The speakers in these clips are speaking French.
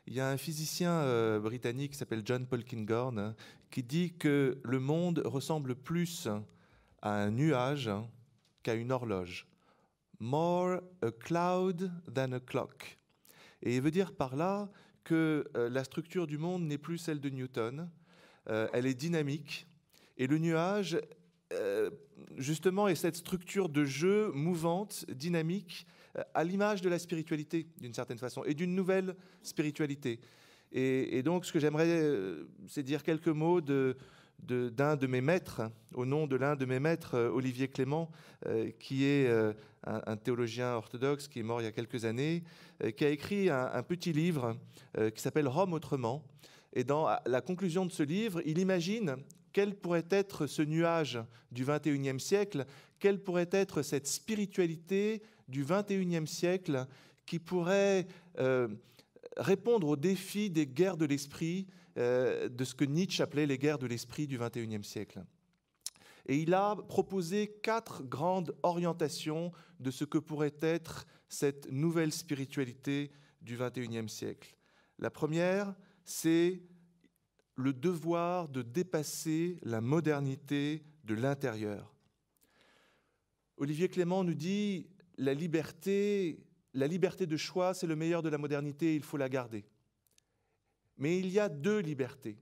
Il y a un physicien britannique qui s'appelle John Polkinghorne qui dit que le monde ressemble plus à un nuage qu'à une horloge. More a cloud than a clock. Et il veut dire par là que la structure du monde n'est plus celle de Newton, elle est dynamique, et le nuage, justement, est cette structure de jeu mouvante, dynamique, à l'image de la spiritualité, d'une certaine façon, et d'une nouvelle spiritualité. Et donc, ce que j'aimerais, c'est dire quelques mots d'un de mes maîtres, au nom de l'un de mes maîtres, Olivier Clément, qui est un théologien orthodoxe qui est mort il y a quelques années, qui a écrit un petit livre qui s'appelle « Rome autrement ». Et dans la conclusion de ce livre, il imagine quel pourrait être ce nuage du XXIe siècle, quelle pourrait être cette spiritualité du XXIe siècle qui pourrait répondre aux défis des guerres de l'esprit, de ce que Nietzsche appelait les guerres de l'esprit du XXIe siècle. Et il a proposé 4 grandes orientations de ce que pourrait être cette nouvelle spiritualité du XXIe siècle. La première, c'est le devoir de dépasser la modernité de l'intérieur. Olivier Clément nous dit la liberté de choix, c'est le meilleur de la modernité, il faut la garder. Mais il y a 2 libertés.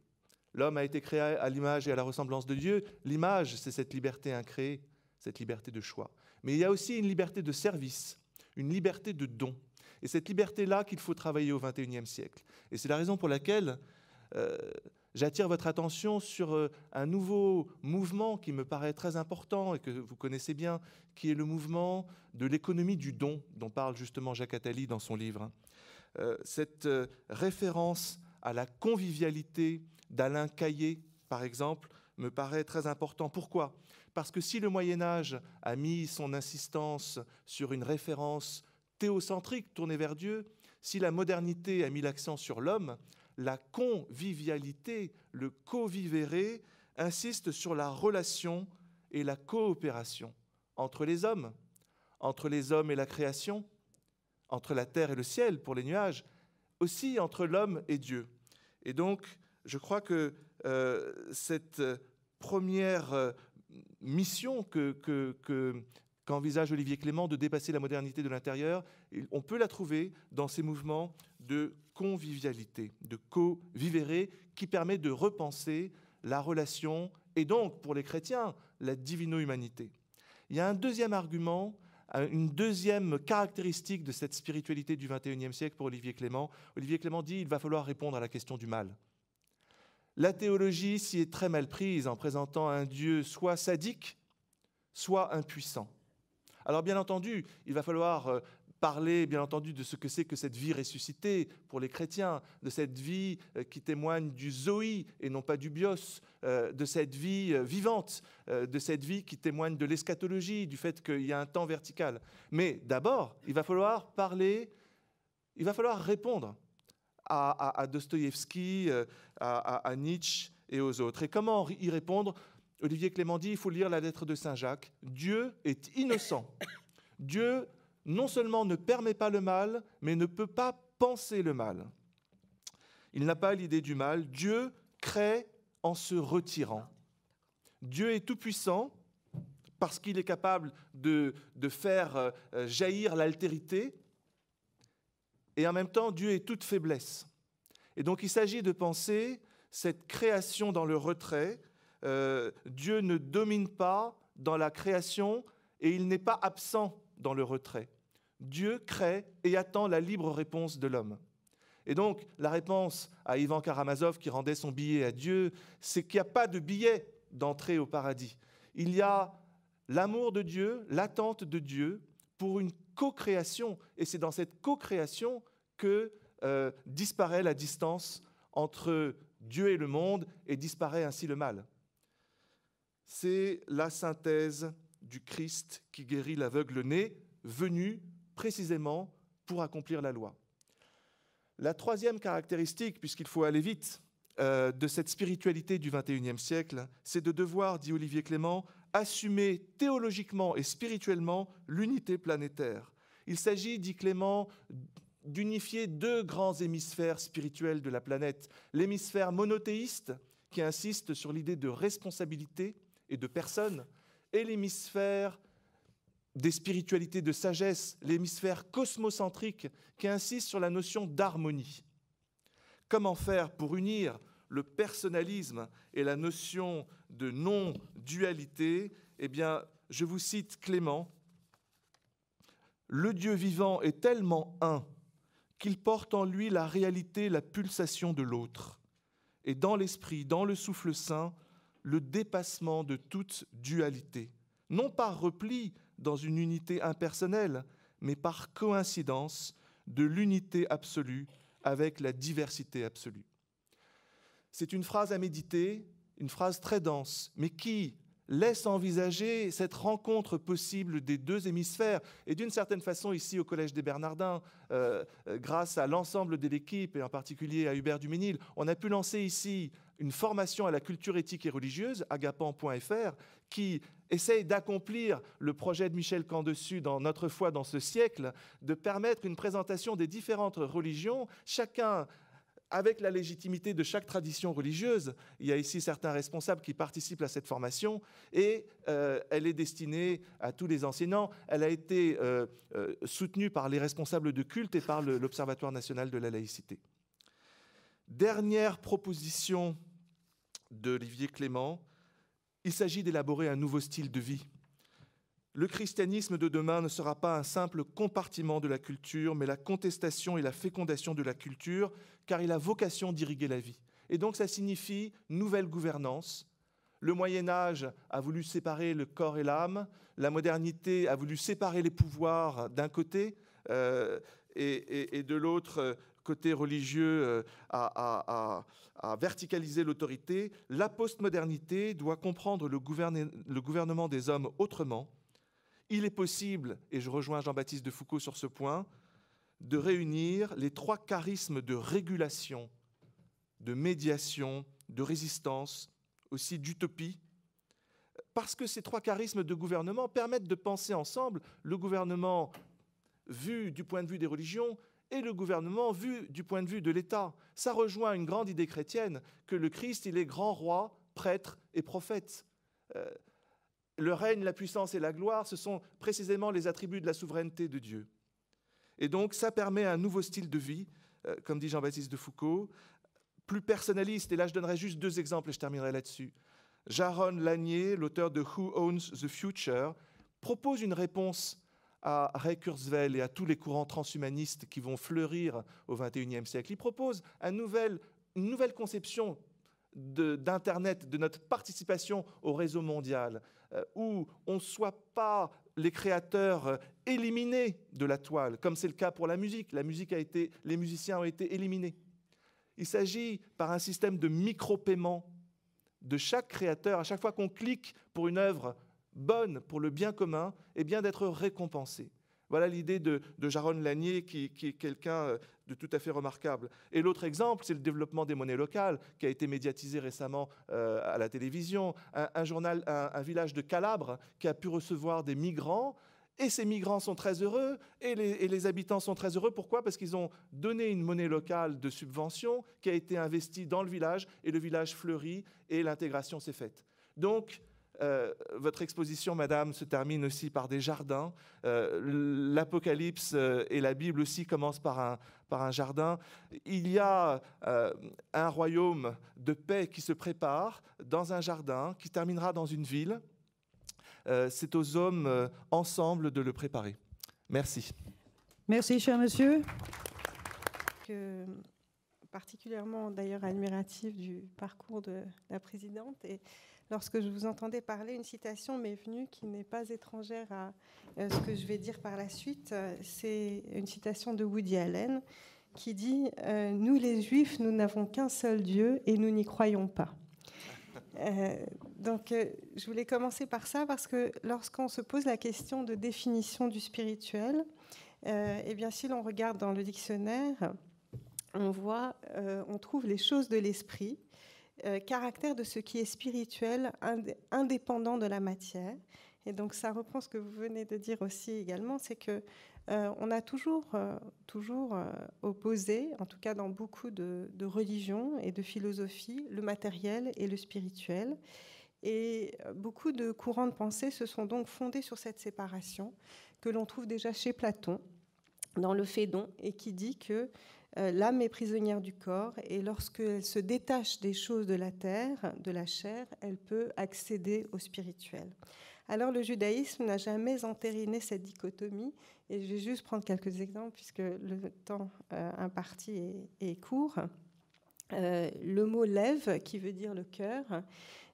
L'homme a été créé à l'image et à la ressemblance de Dieu. L'image, c'est cette liberté incréée, cette liberté de choix. Mais il y a aussi une liberté de service, une liberté de don. Et cette liberté-là qu'il faut travailler au XXIe siècle. Et c'est la raison pour laquelle j'attire votre attention sur un nouveau mouvement qui me paraît très important et que vous connaissez bien, qui est le mouvement de l'économie du don, dont parle justement Jacques Attali dans son livre. Cette référence à la convivialité d'Alain Caillé, par exemple, me paraît très important. Pourquoi ? Parce que si le Moyen-Âge a mis son insistance sur une référence théocentrique tournée vers Dieu, si la modernité a mis l'accent sur l'homme, la convivialité, le co-vivere, insiste sur la relation et la coopération entre les hommes et la création, entre la terre et le ciel pour les nuages, aussi entre l'homme et Dieu. Et donc, je crois que cette première mission qu'envisage Olivier Clément de dépasser la modernité de l'intérieur, on peut la trouver dans ces mouvements de convivialité, de co-vivere, qui permet de repenser la relation et donc, pour les chrétiens, la divino-humanité. Il y a un deuxième argument, une deuxième caractéristique de cette spiritualité du XXIe siècle pour Olivier Clément. Olivier Clément dit qu'il va falloir répondre à la question du mal. La théologie s'y est très mal prise en présentant un Dieu soit sadique, soit impuissant. Alors bien entendu, il va falloir parler, bien entendu, de ce que c'est que cette vie ressuscitée pour les chrétiens, de cette vie qui témoigne du zoé et non pas du bios, de cette vie vivante, de cette vie qui témoigne de l'eschatologie, du fait qu'il y a un temps vertical. Mais d'abord, il va falloir parler, il va falloir répondre à Dostoïevski, à Nietzsche et aux autres. Et comment y répondre ? Olivier Clément dit, il faut lire la lettre de Saint Jacques. Dieu est innocent. Dieu non seulement ne permet pas le mal, mais ne peut pas penser le mal. Il n'a pas l'idée du mal. Dieu crée en se retirant. Dieu est tout-puissant parce qu'il est capable de faire jaillir l'altérité, et en même temps, Dieu est toute faiblesse. Et donc, il s'agit de penser cette création dans le retrait. Dieu ne domine pas dans la création et il n'est pas absent dans le retrait. Dieu crée et attend la libre réponse de l'homme. Et donc, la réponse à Ivan Karamazov qui rendait son billet à Dieu, c'est qu'il n'y a pas de billet d'entrée au paradis. Il y a l'amour de Dieu, l'attente de Dieu pour une co-création. Et c'est dans cette co-création que disparaît la distance entre Dieu et le monde et disparaît ainsi le mal. C'est la synthèse du Christ qui guérit l'aveugle-né, venu précisément pour accomplir la loi. La troisième caractéristique, puisqu'il faut aller vite, de cette spiritualité du XXIe siècle, c'est de devoir, dit Olivier Clément, assumer théologiquement et spirituellement l'unité planétaire. Il s'agit, dit Clément, d'unifier deux grands hémisphères spirituels de la planète. L'hémisphère monothéiste, qui insiste sur l'idée de responsabilité et de personne, et l'hémisphère des spiritualités de sagesse, l'hémisphère cosmocentrique, qui insiste sur la notion d'harmonie. Comment faire pour unir le personnalisme et la notion de non-dualité? Eh bien, je vous cite Clément. « Le Dieu vivant est tellement un qu'il porte en lui la réalité, la pulsation de l'autre, et dans l'esprit, dans le souffle saint, le dépassement de toute dualité, non par repli dans une unité impersonnelle, mais par coïncidence de l'unité absolue avec la diversité absolue. » C'est une phrase à méditer, une phrase très dense, mais qui laisse envisager cette rencontre possible des deux hémisphères. Et d'une certaine façon, ici au Collège des Bernardins, grâce à l'ensemble de l'équipe, et en particulier à Hubert Duménil, on a pu lancer ici une formation à la culture éthique et religieuse, agapan.fr, qui essaye d'accomplir le projet de Michel Camdessus dans Notre foi dans ce siècle, de permettre une présentation des différentes religions, chacun avec la légitimité de chaque tradition religieuse. Il y a ici certains responsables qui participent à cette formation et elle est destinée à tous les enseignants. Elle a été soutenue par les responsables de culte et par l'Observatoire national de la laïcité. Dernière proposition d'Olivier Clément, il s'agit d'élaborer un nouveau style de vie. Le christianisme de demain ne sera pas un simple compartiment de la culture, mais la contestation et la fécondation de la culture, car il a vocation d'irriguer la vie. Et donc ça signifie nouvelle gouvernance. Le Moyen-Âge a voulu séparer le corps et l'âme, la modernité a voulu séparer les pouvoirs d'un côté, et de l'autre côté religieux à verticaliser l'autorité. La postmodernité doit comprendre le gouvernement des hommes autrement. Il est possible, et je rejoins Jean-Baptiste de Foucault sur ce point, de réunir les trois charismes de régulation, de médiation, de résistance, aussi d'utopie, parce que ces trois charismes de gouvernement permettent de penser ensemble le gouvernement vu du point de vue des religions et le gouvernement vu du point de vue de l'État. Ça rejoint une grande idée chrétienne, que le Christ, il est grand roi, prêtre et prophète. Le règne, la puissance et la gloire, ce sont précisément les attributs de la souveraineté de Dieu. Et donc, ça permet un nouveau style de vie, comme dit Jean-Baptiste de Foucault, plus personnaliste. Et là, je donnerai juste deux exemples et je terminerai là-dessus. Jaron Lanier, l'auteur de Who Owns the Future, propose une réponse à Ray Kurzweil et à tous les courants transhumanistes qui vont fleurir au XXIe siècle. Il propose une nouvelle conception d'Internet, de notre participation au réseau mondial, où on ne soit pas les créateurs éliminés de la toile, comme c'est le cas pour la musique. Les musiciens ont été éliminés. Il s'agit, par un système de micro-paiement de chaque créateur, à chaque fois qu'on clique pour une œuvre bonne pour le bien commun, et bien d'être récompensé. Voilà l'idée de Jaron Lanier, qui est quelqu'un de tout à fait remarquable. Et l'autre exemple, c'est le développement des monnaies locales, qui a été médiatisé récemment à la télévision. Un village de Calabre qui a pu recevoir des migrants, et ces migrants sont très heureux, et les habitants sont très heureux. Pourquoi? Parce qu'ils ont donné une monnaie locale de subvention qui a été investie dans le village, et le village fleurit, et l'intégration s'est faite. Donc, votre exposition, madame, se termine aussi par des jardins. L'Apocalypse et la Bible aussi commencent par un jardin. Il y a un royaume de paix qui se prépare dans un jardin, qui terminera dans une ville. C'est aux hommes ensemble de le préparer. Merci. Merci, cher monsieur. Particulièrement d'ailleurs admiratif du parcours de la présidente. Et lorsque je vous entendais parler, une citation m'est venue qui n'est pas étrangère à ce que je vais dire par la suite. C'est une citation de Woody Allen qui dit « Nous les Juifs, nous n'avons qu'un seul Dieu et nous n'y croyons pas ». Donc, je voulais commencer par ça parce que lorsqu'on se pose la question de définition du spirituel, eh bien, si l'on regarde dans le dictionnaire, on trouve les choses de l'esprit, caractère de ce qui est spirituel, indépendant de la matière. Et donc, ça reprend ce que vous venez de dire aussi également, c'est que On a toujours opposé, en tout cas dans beaucoup de religions et de philosophies, le matériel et le spirituel. Et beaucoup de courants de pensée se sont donc fondés sur cette séparation que l'on trouve déjà chez Platon, dans le Phédon, et qui dit que l'âme est prisonnière du corps, et lorsqu'elle se détache des choses de la terre, de la chair, elle peut accéder au spirituel. Alors le judaïsme n'a jamais entériné cette dichotomie, et je vais juste prendre quelques exemples puisque le temps imparti est court. Le mot lève, qui veut dire le cœur,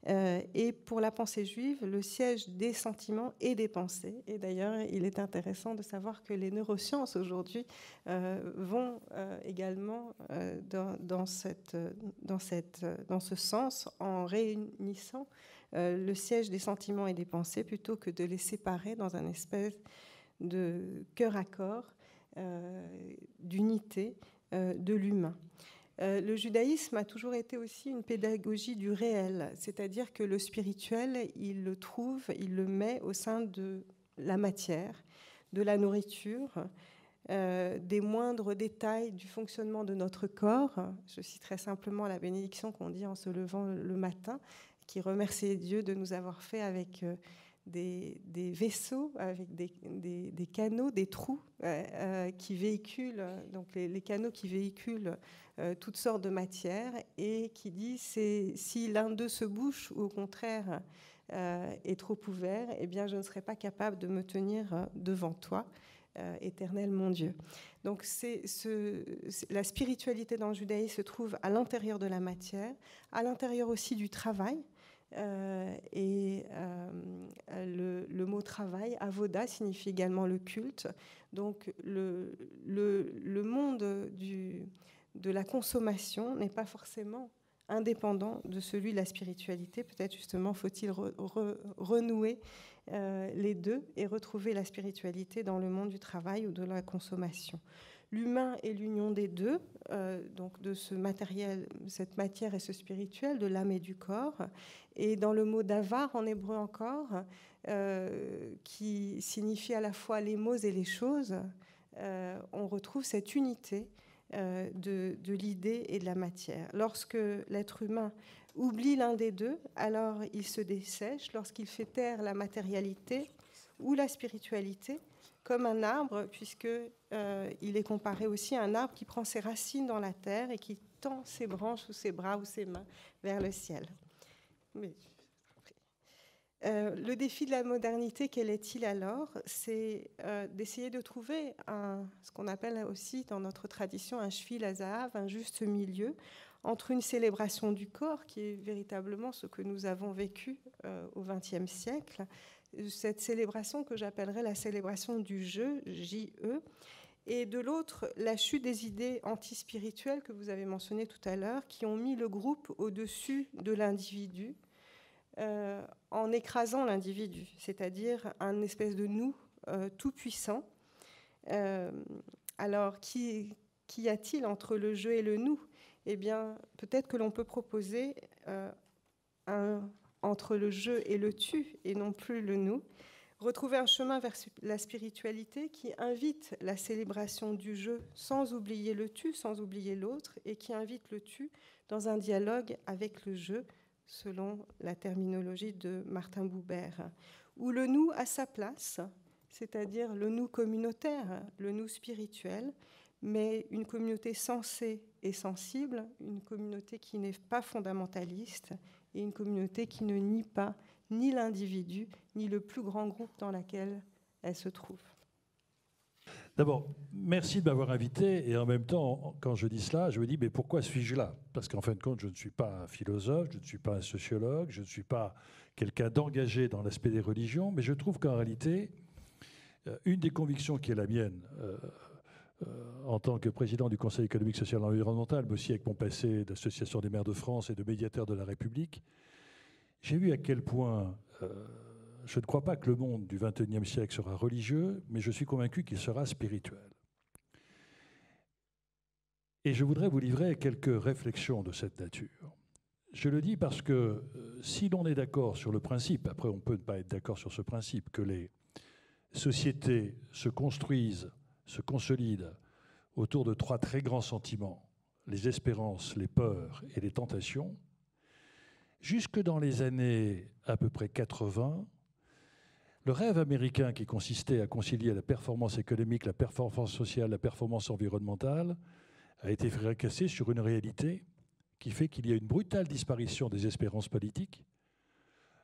et pour la pensée juive, le siège des sentiments et des pensées. Et d'ailleurs, il est intéressant de savoir que les neurosciences aujourd'hui vont également dans ce sens, en réunissant le siège des sentiments et des pensées plutôt que de les séparer dans un espèce de cœur à corps, d'unité de l'humain. Le judaïsme a toujours été aussi une pédagogie du réel, c'est-à-dire que le spirituel, il le met au sein de la matière, de la nourriture, des moindres détails du fonctionnement de notre corps. Je citerai simplement la bénédiction qu'on dit en se levant le matin, qui remercie Dieu de nous avoir fait avec des vaisseaux, avec des canaux, des trous qui véhiculent, donc les canaux qui véhiculent toutes sortes de matières, et qui dit si l'un d'eux se bouche ou au contraire est trop ouvert, eh bien je ne serai pas capable de me tenir devant toi, éternel mon Dieu. Donc la spiritualité dans le judaïsme se trouve à l'intérieur de la matière, à l'intérieur aussi du travail. Le mot travail, avoda, signifie également le culte. Donc le monde de la consommation n'est pas forcément indépendant de celui de la spiritualité. Peut-être justement faut-il renouer les deux et retrouver la spiritualité dans le monde du travail ou de la consommation. L'humain est l'union des deux, donc de ce matériel, cette matière et ce spirituel, de l'âme et du corps. Et dans le mot davar, en hébreu encore, qui signifie à la fois les mots et les choses, on retrouve cette unité de l'idée et de la matière. Lorsque l'être humain oublie l'un des deux, alors il se dessèche. Lorsqu'il fait taire la matérialité ou la spiritualité, comme un arbre, puisqu'il est comparé aussi à un arbre qui prend ses racines dans la terre et qui tend ses branches ou ses bras ou ses mains vers le ciel. Le défi de la modernité, quel est-il alors? C'est d'essayer de trouver ce qu'on appelle aussi dans notre tradition un shvil hazahav, un juste milieu, entre une célébration du corps, qui est véritablement ce que nous avons vécu au XXe siècle, cette célébration que j'appellerais la célébration du jeu, J-E, et de l'autre, la chute des idées antispirituelles que vous avez mentionnées tout à l'heure, qui ont mis le groupe au-dessus de l'individu, en écrasant l'individu, c'est-à-dire un espèce de nous tout-puissant. Alors, qu'y a-t-il entre le je et le nous? Eh bien, peut-être que l'on peut proposer entre le je et le tu, et non plus le nous, retrouver un chemin vers la spiritualité qui invite la célébration du je sans oublier le tu, sans oublier l'autre, et qui invite le tu dans un dialogue avec le je, selon la terminologie de Martin Buber, où le nous a sa place, c'est-à-dire le nous communautaire, le nous spirituel, mais une communauté sensée et sensible, une communauté qui n'est pas fondamentaliste et une communauté qui ne nie pas ni l'individu, ni le plus grand groupe dans lequel elle se trouve. D'abord, merci de m'avoir invité, et en même temps, quand je dis cela, je me dis, mais pourquoi suis-je là? Parce qu'en fin de compte, je ne suis pas un philosophe, je ne suis pas un sociologue, je ne suis pas quelqu'un d'engagé dans l'aspect des religions, mais je trouve qu'en réalité, une des convictions qui est la mienne, en tant que président du Conseil économique, social et environnemental, mais aussi avec mon passé d'Association des maires de France et de médiateur de la République, j'ai vu à quel point je ne crois pas que le monde du XXIe siècle sera religieux, mais je suis convaincu qu'il sera spirituel. Et je voudrais vous livrer quelques réflexions de cette nature. Je le dis parce que si l'on est d'accord sur le principe, après on peut ne pas être d'accord sur ce principe, que les sociétés se construisent se consolide autour de 3 très grands sentiments, les espérances, les peurs et les tentations, jusque dans les années à peu près 80, le rêve américain qui consistait à concilier la performance économique, la performance sociale, la performance environnementale, a été fracassé sur une réalité qui fait qu'il y a une brutale disparition des espérances politiques.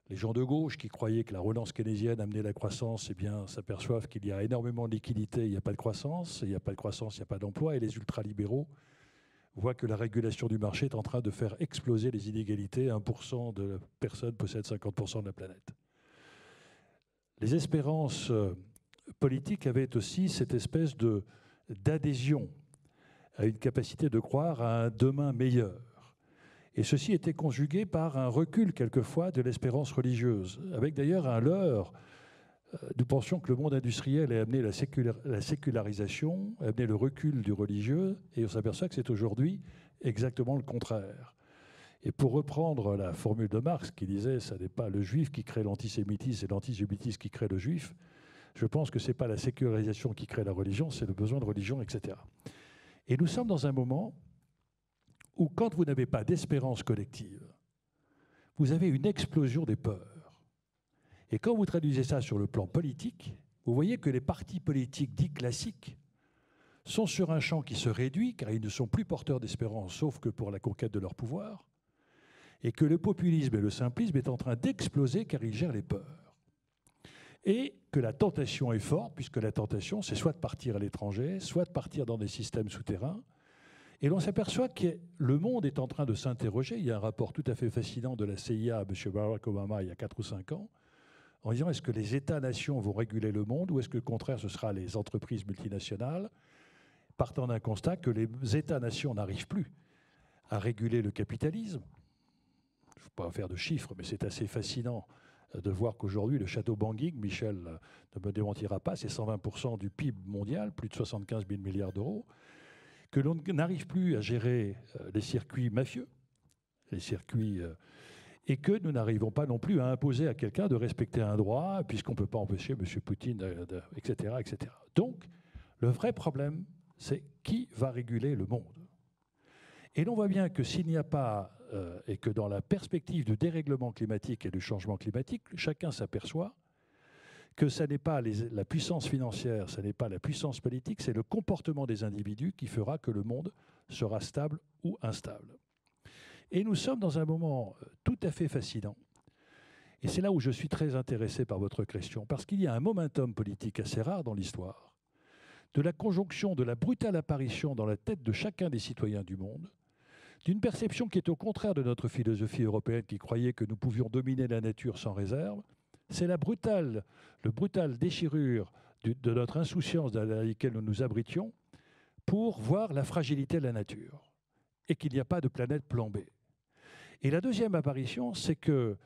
Les gens de gauche qui croyaient que la relance keynésienne amenait la croissance, eh bien, s'aperçoivent qu'il y a énormément de liquidités, il n'y a pas de croissance, il n'y a pas de croissance, il n'y a pas d'emploi, et les ultralibéraux voient que la régulation du marché est en train de faire exploser les inégalités. 1% de personnes possèdent 50% de la planète. Les espérances politiques avaient aussi cette espèce d'adhésion à une capacité de croire à un demain meilleur. Et ceci était conjugué par un recul quelquefois de l'espérance religieuse, avec d'ailleurs un leurre. Nous pensions que le monde industriel ait amené la sécularisation, amené le recul du religieux, et on s'aperçoit que c'est aujourd'hui exactement le contraire. Et pour reprendre la formule de Marx qui disait « ce n'est pas le juif qui crée l'antisémitisme, c'est l'antisémitisme qui crée le juif », je pense que ce n'est pas la sécularisation qui crée la religion, c'est le besoin de religion, etc. Et nous sommes dans un moment où, quand vous n'avez pas d'espérance collective, vous avez une explosion des peurs. Et quand vous traduisez ça sur le plan politique, vous voyez que les partis politiques dits classiques sont sur un champ qui se réduit, car ils ne sont plus porteurs d'espérance, sauf que pour la conquête de leur pouvoir, et que le populisme et le simplisme est en train d'exploser, car ils gèrent les peurs. Et que la tentation est forte, puisque la tentation, c'est soit de partir à l'étranger, soit de partir dans des systèmes souterrains. Et l'on s'aperçoit que le monde est en train de s'interroger. Il y a un rapport tout à fait fascinant de la CIA à M. Barack Obama il y a 4 ou 5 ans, en disant est-ce que les États-nations vont réguler le monde ou est-ce que, au contraire, ce sera les entreprises multinationales, partant d'un constat que les États-nations n'arrivent plus à réguler le capitalisme. Je ne vais pas faire de chiffres, mais c'est assez fascinant de voir qu'aujourd'hui, le château Bangui, Michel ne me démentira pas, c'est 120% du PIB mondial, plus de 75 000 milliards d'euros, que l'on n'arrive plus à gérer les circuits mafieux, les circuits, et que nous n'arrivons pas non plus à imposer à quelqu'un de respecter un droit, puisqu'on ne peut pas empêcher M. Poutine, etc., etc. Donc, le vrai problème, c'est qui va réguler le monde. Et l'on voit bien que s'il n'y a pas, et que dans la perspective du dérèglement climatique et du changement climatique, chacun s'aperçoit que ce n'est pas la puissance financière, ce n'est pas la puissance politique, c'est le comportement des individus qui fera que le monde sera stable ou instable. Et nous sommes dans un moment tout à fait fascinant. Et c'est là où je suis très intéressé par votre question, parce qu'il y a un momentum politique assez rare dans l'histoire, de la conjonction de la brutale apparition dans la tête de chacun des citoyens du monde, d'une perception qui est au contraire de notre philosophie européenne qui croyait que nous pouvions dominer la nature sans réserve. C'est le brutale déchirure de notre insouciance dans laquelle nous nous abritions pour voir la fragilité de la nature et qu'il n'y a pas de planète plan B. Et la deuxième apparition, c'est que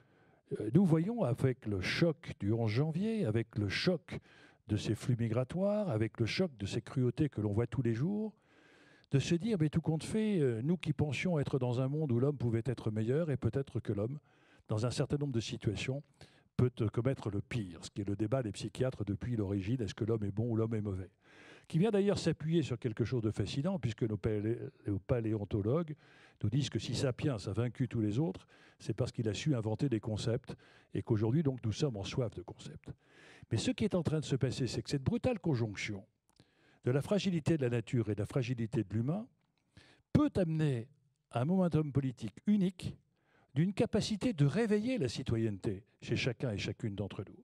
nous voyons avec le choc du 11 janvier, avec le choc de ces flux migratoires, avec le choc de ces cruautés que l'on voit tous les jours, de se dire, mais tout compte fait, nous qui pensions être dans un monde où l'homme pouvait être meilleur, et peut-être que l'homme, dans un certain nombre de situations, peut commettre le pire, ce qui est le débat des psychiatres depuis l'origine, est-ce que l'homme est bon ou l'homme est mauvais, qui vient d'ailleurs s'appuyer sur quelque chose de fascinant, puisque nos paléontologues nous disent que si Sapiens a vaincu tous les autres, c'est parce qu'il a su inventer des concepts, et qu'aujourd'hui, donc, nous sommes en soif de concepts. Mais ce qui est en train de se passer, c'est que cette brutale conjonction de la fragilité de la nature et de la fragilité de l'humain peut amener un momentum politique unique d'une capacité de réveiller la citoyenneté chez chacun et chacune d'entre nous.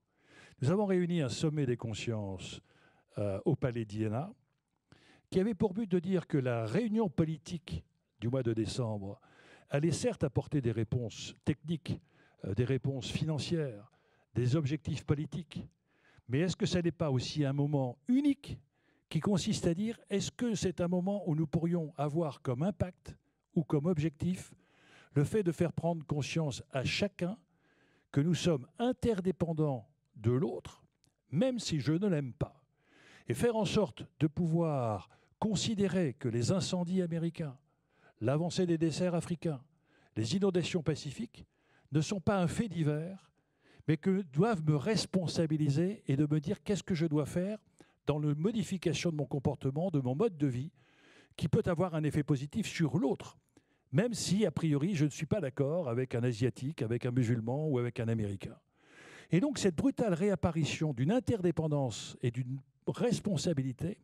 Nous avons réuni un sommet des consciences au Palais d'Iéna qui avait pour but de dire que la réunion politique du mois de décembre allait certes apporter des réponses techniques, des réponses financières, des objectifs politiques, mais est-ce que ça n'est pas aussi un moment unique qui consiste à dire, est-ce que c'est un moment où nous pourrions avoir comme impact ou comme objectif le fait de faire prendre conscience à chacun que nous sommes interdépendants de l'autre, même si je ne l'aime pas, et faire en sorte de pouvoir considérer que les incendies américains, l'avancée des déserts africains, les inondations pacifiques ne sont pas un fait divers, mais que doivent me responsabiliser et de me dire qu'est-ce que je dois faire dans la modification de mon comportement, de mon mode de vie, qui peut avoir un effet positif sur l'autre, même si, a priori, je ne suis pas d'accord avec un Asiatique, avec un musulman ou avec un Américain. Et donc, cette brutale réapparition d'une interdépendance et d'une responsabilité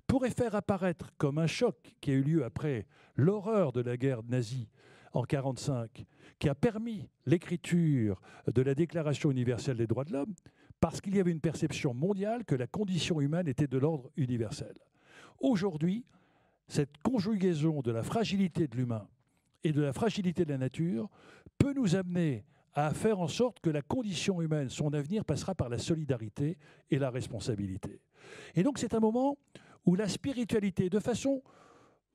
pourrait faire apparaître comme un choc qui a eu lieu après l'horreur de la guerre nazie en 1945, qui a permis l'écriture de la Déclaration universelle des droits de l'homme, parce qu'il y avait une perception mondiale que la condition humaine était de l'ordre universel. Aujourd'hui, cette conjugaison de la fragilité de l'humain et de la fragilité de la nature peut nous amener à faire en sorte que la condition humaine, son avenir, passera par la solidarité et la responsabilité. Et donc c'est un moment où la spiritualité, de façon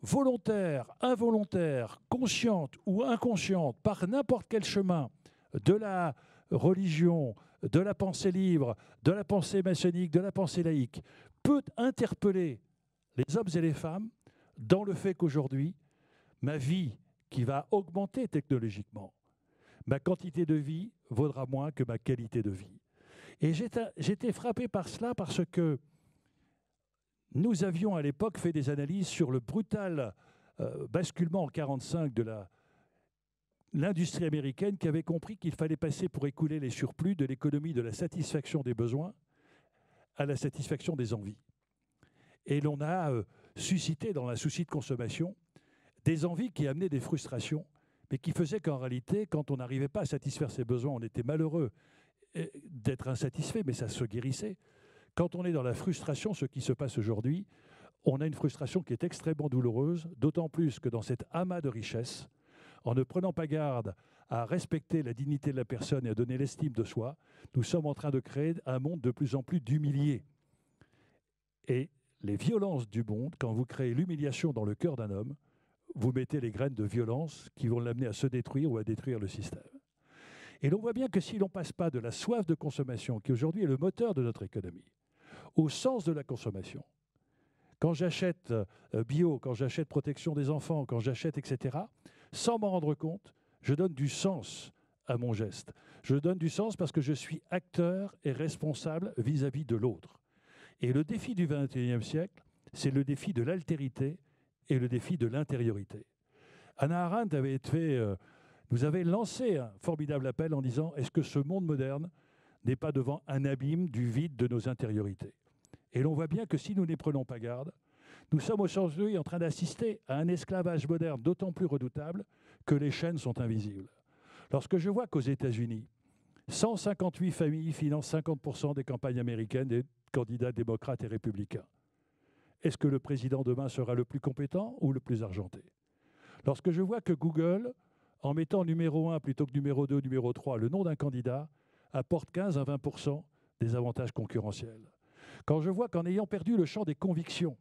volontaire, involontaire, consciente ou inconsciente, par n'importe quel chemin de la religion, de la pensée libre, de la pensée maçonnique, de la pensée laïque, peut interpeller les hommes et les femmes dans le fait qu'aujourd'hui, ma vie qui va augmenter technologiquement, ma quantité de vie vaudra moins que ma qualité de vie. Et j'étais frappé par cela parce que nous avions à l'époque fait des analyses sur le brutal basculement en 1945 de l'industrie américaine qui avait compris qu'il fallait passer pour écouler les surplus de l'économie de la satisfaction des besoins à la satisfaction des envies. Et l'on a suscité dans un souci de consommation des envies qui amenaient des frustrations, mais qui faisaient qu'en réalité, quand on n'arrivait pas à satisfaire ses besoins, on était malheureux d'être insatisfait, mais ça se guérissait. Quand on est dans la frustration, ce qui se passe aujourd'hui, on a une frustration qui est extrêmement douloureuse, d'autant plus que dans cet amas de richesses, en ne prenant pas garde à respecter la dignité de la personne et à donner l'estime de soi, nous sommes en train de créer un monde de plus en plus d'humiliés. Et les violences du monde, quand vous créez l'humiliation dans le cœur d'un homme, vous mettez les graines de violence qui vont l'amener à se détruire ou à détruire le système. Et l'on voit bien que si l'on ne passe pas de la soif de consommation, qui aujourd'hui est le moteur de notre économie, au sens de la consommation, quand j'achète bio, quand j'achète protection des enfants, quand j'achète, etc., sans m'en rendre compte, je donne du sens à mon geste. Je donne du sens parce que je suis acteur et responsable vis-à-vis de l'autre. Et le défi du XXIe siècle, c'est le défi de l'altérité et le défi de l'intériorité. Hannah Arendt nous avait lancé un formidable appel en disant « Est-ce que ce monde moderne n'est pas devant un abîme du vide de nos intériorités ?» Et l'on voit bien que si nous n'y prenons pas garde, nous sommes aujourd'hui en train d'assister à un esclavage moderne d'autant plus redoutable que les chaînes sont invisibles. Lorsque je vois qu'aux États-Unis, 158 familles financent 50% des campagnes américaines des candidats démocrates et républicains, est-ce que le président demain sera le plus compétent ou le plus argenté? Lorsque je vois que Google, en mettant numéro 1 plutôt que numéro 2, numéro 3, le nom d'un candidat, apporte 15 à 20% des avantages concurrentiels. Quand je vois qu'en ayant perdu le champ des convictions,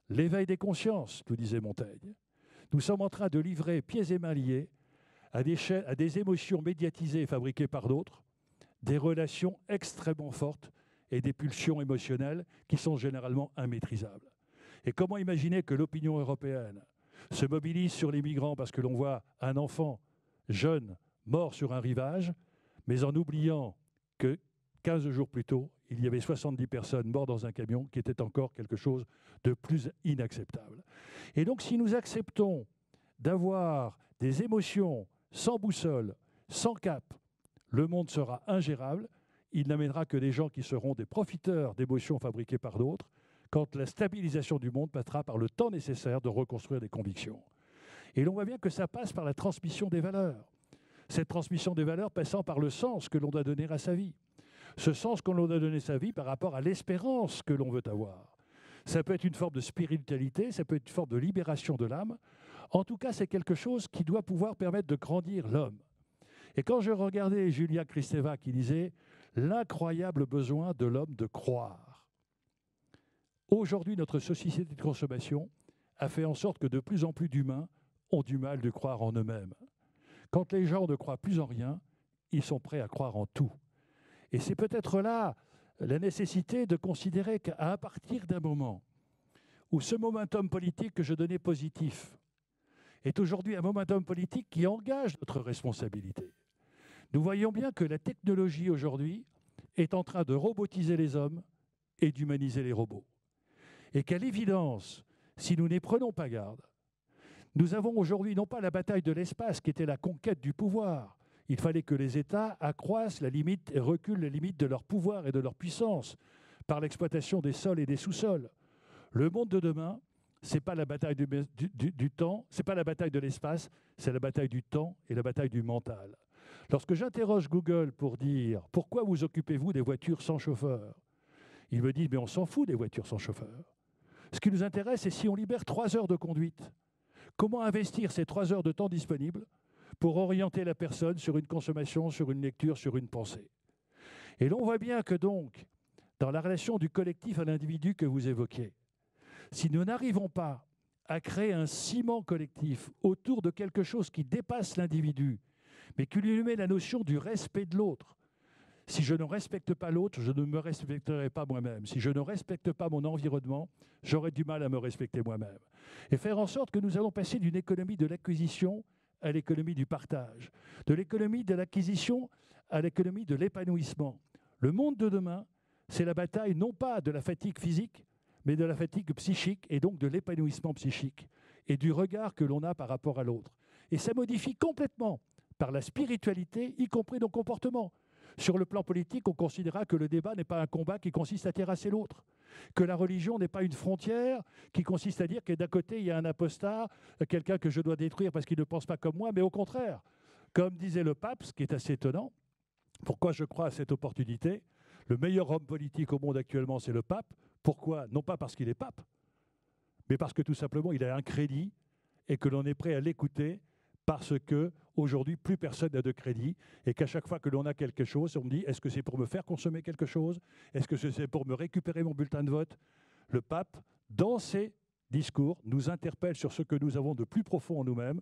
l'éveil des consciences, nous disait Montaigne, nous sommes en train de livrer pieds et mains liés à des émotions médiatisées et fabriquées par d'autres, des relations extrêmement fortes et des pulsions émotionnelles qui sont généralement immaîtrisables. Et comment imaginer que l'opinion européenne se mobilise sur les migrants parce que l'on voit un enfant jeune mort sur un rivage, mais en oubliant que 15 jours plus tôt, il y avait 70 personnes mortes dans un camion qui était encore quelque chose de plus inacceptable. Et donc si nous acceptons d'avoir des émotions sans boussole, sans cap, le monde sera ingérable. Il n'amènera que des gens qui seront des profiteurs d'émotions fabriquées par d'autres, quand la stabilisation du monde passera par le temps nécessaire de reconstruire des convictions. Et l'on voit bien que ça passe par la transmission des valeurs. Cette transmission des valeurs passant par le sens que l'on doit donner à sa vie. Ce sens que l'on doit donner à sa vie par rapport à l'espérance que l'on veut avoir. Ça peut être une forme de spiritualité, ça peut être une forme de libération de l'âme. En tout cas, c'est quelque chose qui doit pouvoir permettre de grandir l'homme. Et quand je regardais Julia Kristeva qui disait « l'incroyable besoin de l'homme de croire », aujourd'hui, notre société de consommation a fait en sorte que de plus en plus d'humains ont du mal de croire en eux-mêmes. Quand les gens ne croient plus en rien, ils sont prêts à croire en tout. Et c'est peut-être là la nécessité de considérer qu'à partir d'un moment où ce momentum politique que je donnais positif est aujourd'hui un momentum politique qui engage notre responsabilité. Nous voyons bien que la technologie aujourd'hui est en train de robotiser les hommes et d'humaniser les robots. Et qu'à l'évidence, si nous n'y prenons pas garde, nous avons aujourd'hui non pas la bataille de l'espace qui était la conquête du pouvoir. Il fallait que les États accroissent la limite et reculent les limites de leur pouvoir et de leur puissance par l'exploitation des sols et des sous-sols. Le monde de demain, ce n'est pas la bataille du temps, ce n'est pas la bataille de l'espace, c'est la bataille du temps et la bataille du mental. Lorsque j'interroge Google pour dire « Pourquoi vous occupez-vous des voitures sans chauffeur ?» Ils me disent « Mais on s'en fout des voitures sans chauffeur. » Ce qui nous intéresse, c'est si on libère 3 heures de conduite. Comment investir ces 3 heures de temps disponibles pour orienter la personne sur une consommation, sur une lecture, sur une pensée? Et l'on voit bien que donc, dans la relation du collectif à l'individu que vous évoquez, si nous n'arrivons pas à créer un ciment collectif autour de quelque chose qui dépasse l'individu, mais qui lui met la notion du respect de l'autre. Si je ne respecte pas l'autre, je ne me respecterai pas moi-même. Si je ne respecte pas mon environnement, j'aurai du mal à me respecter moi-même. Et faire en sorte que nous allons passer d'une économie de l'acquisition à l'économie du partage, de l'économie de l'acquisition à l'économie de l'épanouissement. Le monde de demain, c'est la bataille non pas de la fatigue physique, mais de la fatigue psychique et donc de l'épanouissement psychique et du regard que l'on a par rapport à l'autre. Et ça modifie complètement par la spiritualité, y compris nos comportements. Sur le plan politique, on considérera que le débat n'est pas un combat qui consiste à terrasser l'autre, que la religion n'est pas une frontière qui consiste à dire que d'un côté, il y a un apostat, quelqu'un que je dois détruire parce qu'il ne pense pas comme moi, mais au contraire, comme disait le pape, ce qui est assez étonnant, pourquoi je crois à cette opportunité, le meilleur homme politique au monde actuellement, c'est le pape. Pourquoi? Non pas parce qu'il est pape, mais parce que tout simplement, il a un crédit et que l'on est prêt à l'écouter parce qu'aujourd'hui, plus personne n'a de crédit et qu'à chaque fois que l'on a quelque chose, on me dit, est-ce que c'est pour me faire consommer quelque chose? Est-ce que c'est pour me récupérer mon bulletin de vote? Le pape, dans ses discours, nous interpelle sur ce que nous avons de plus profond en nous-mêmes.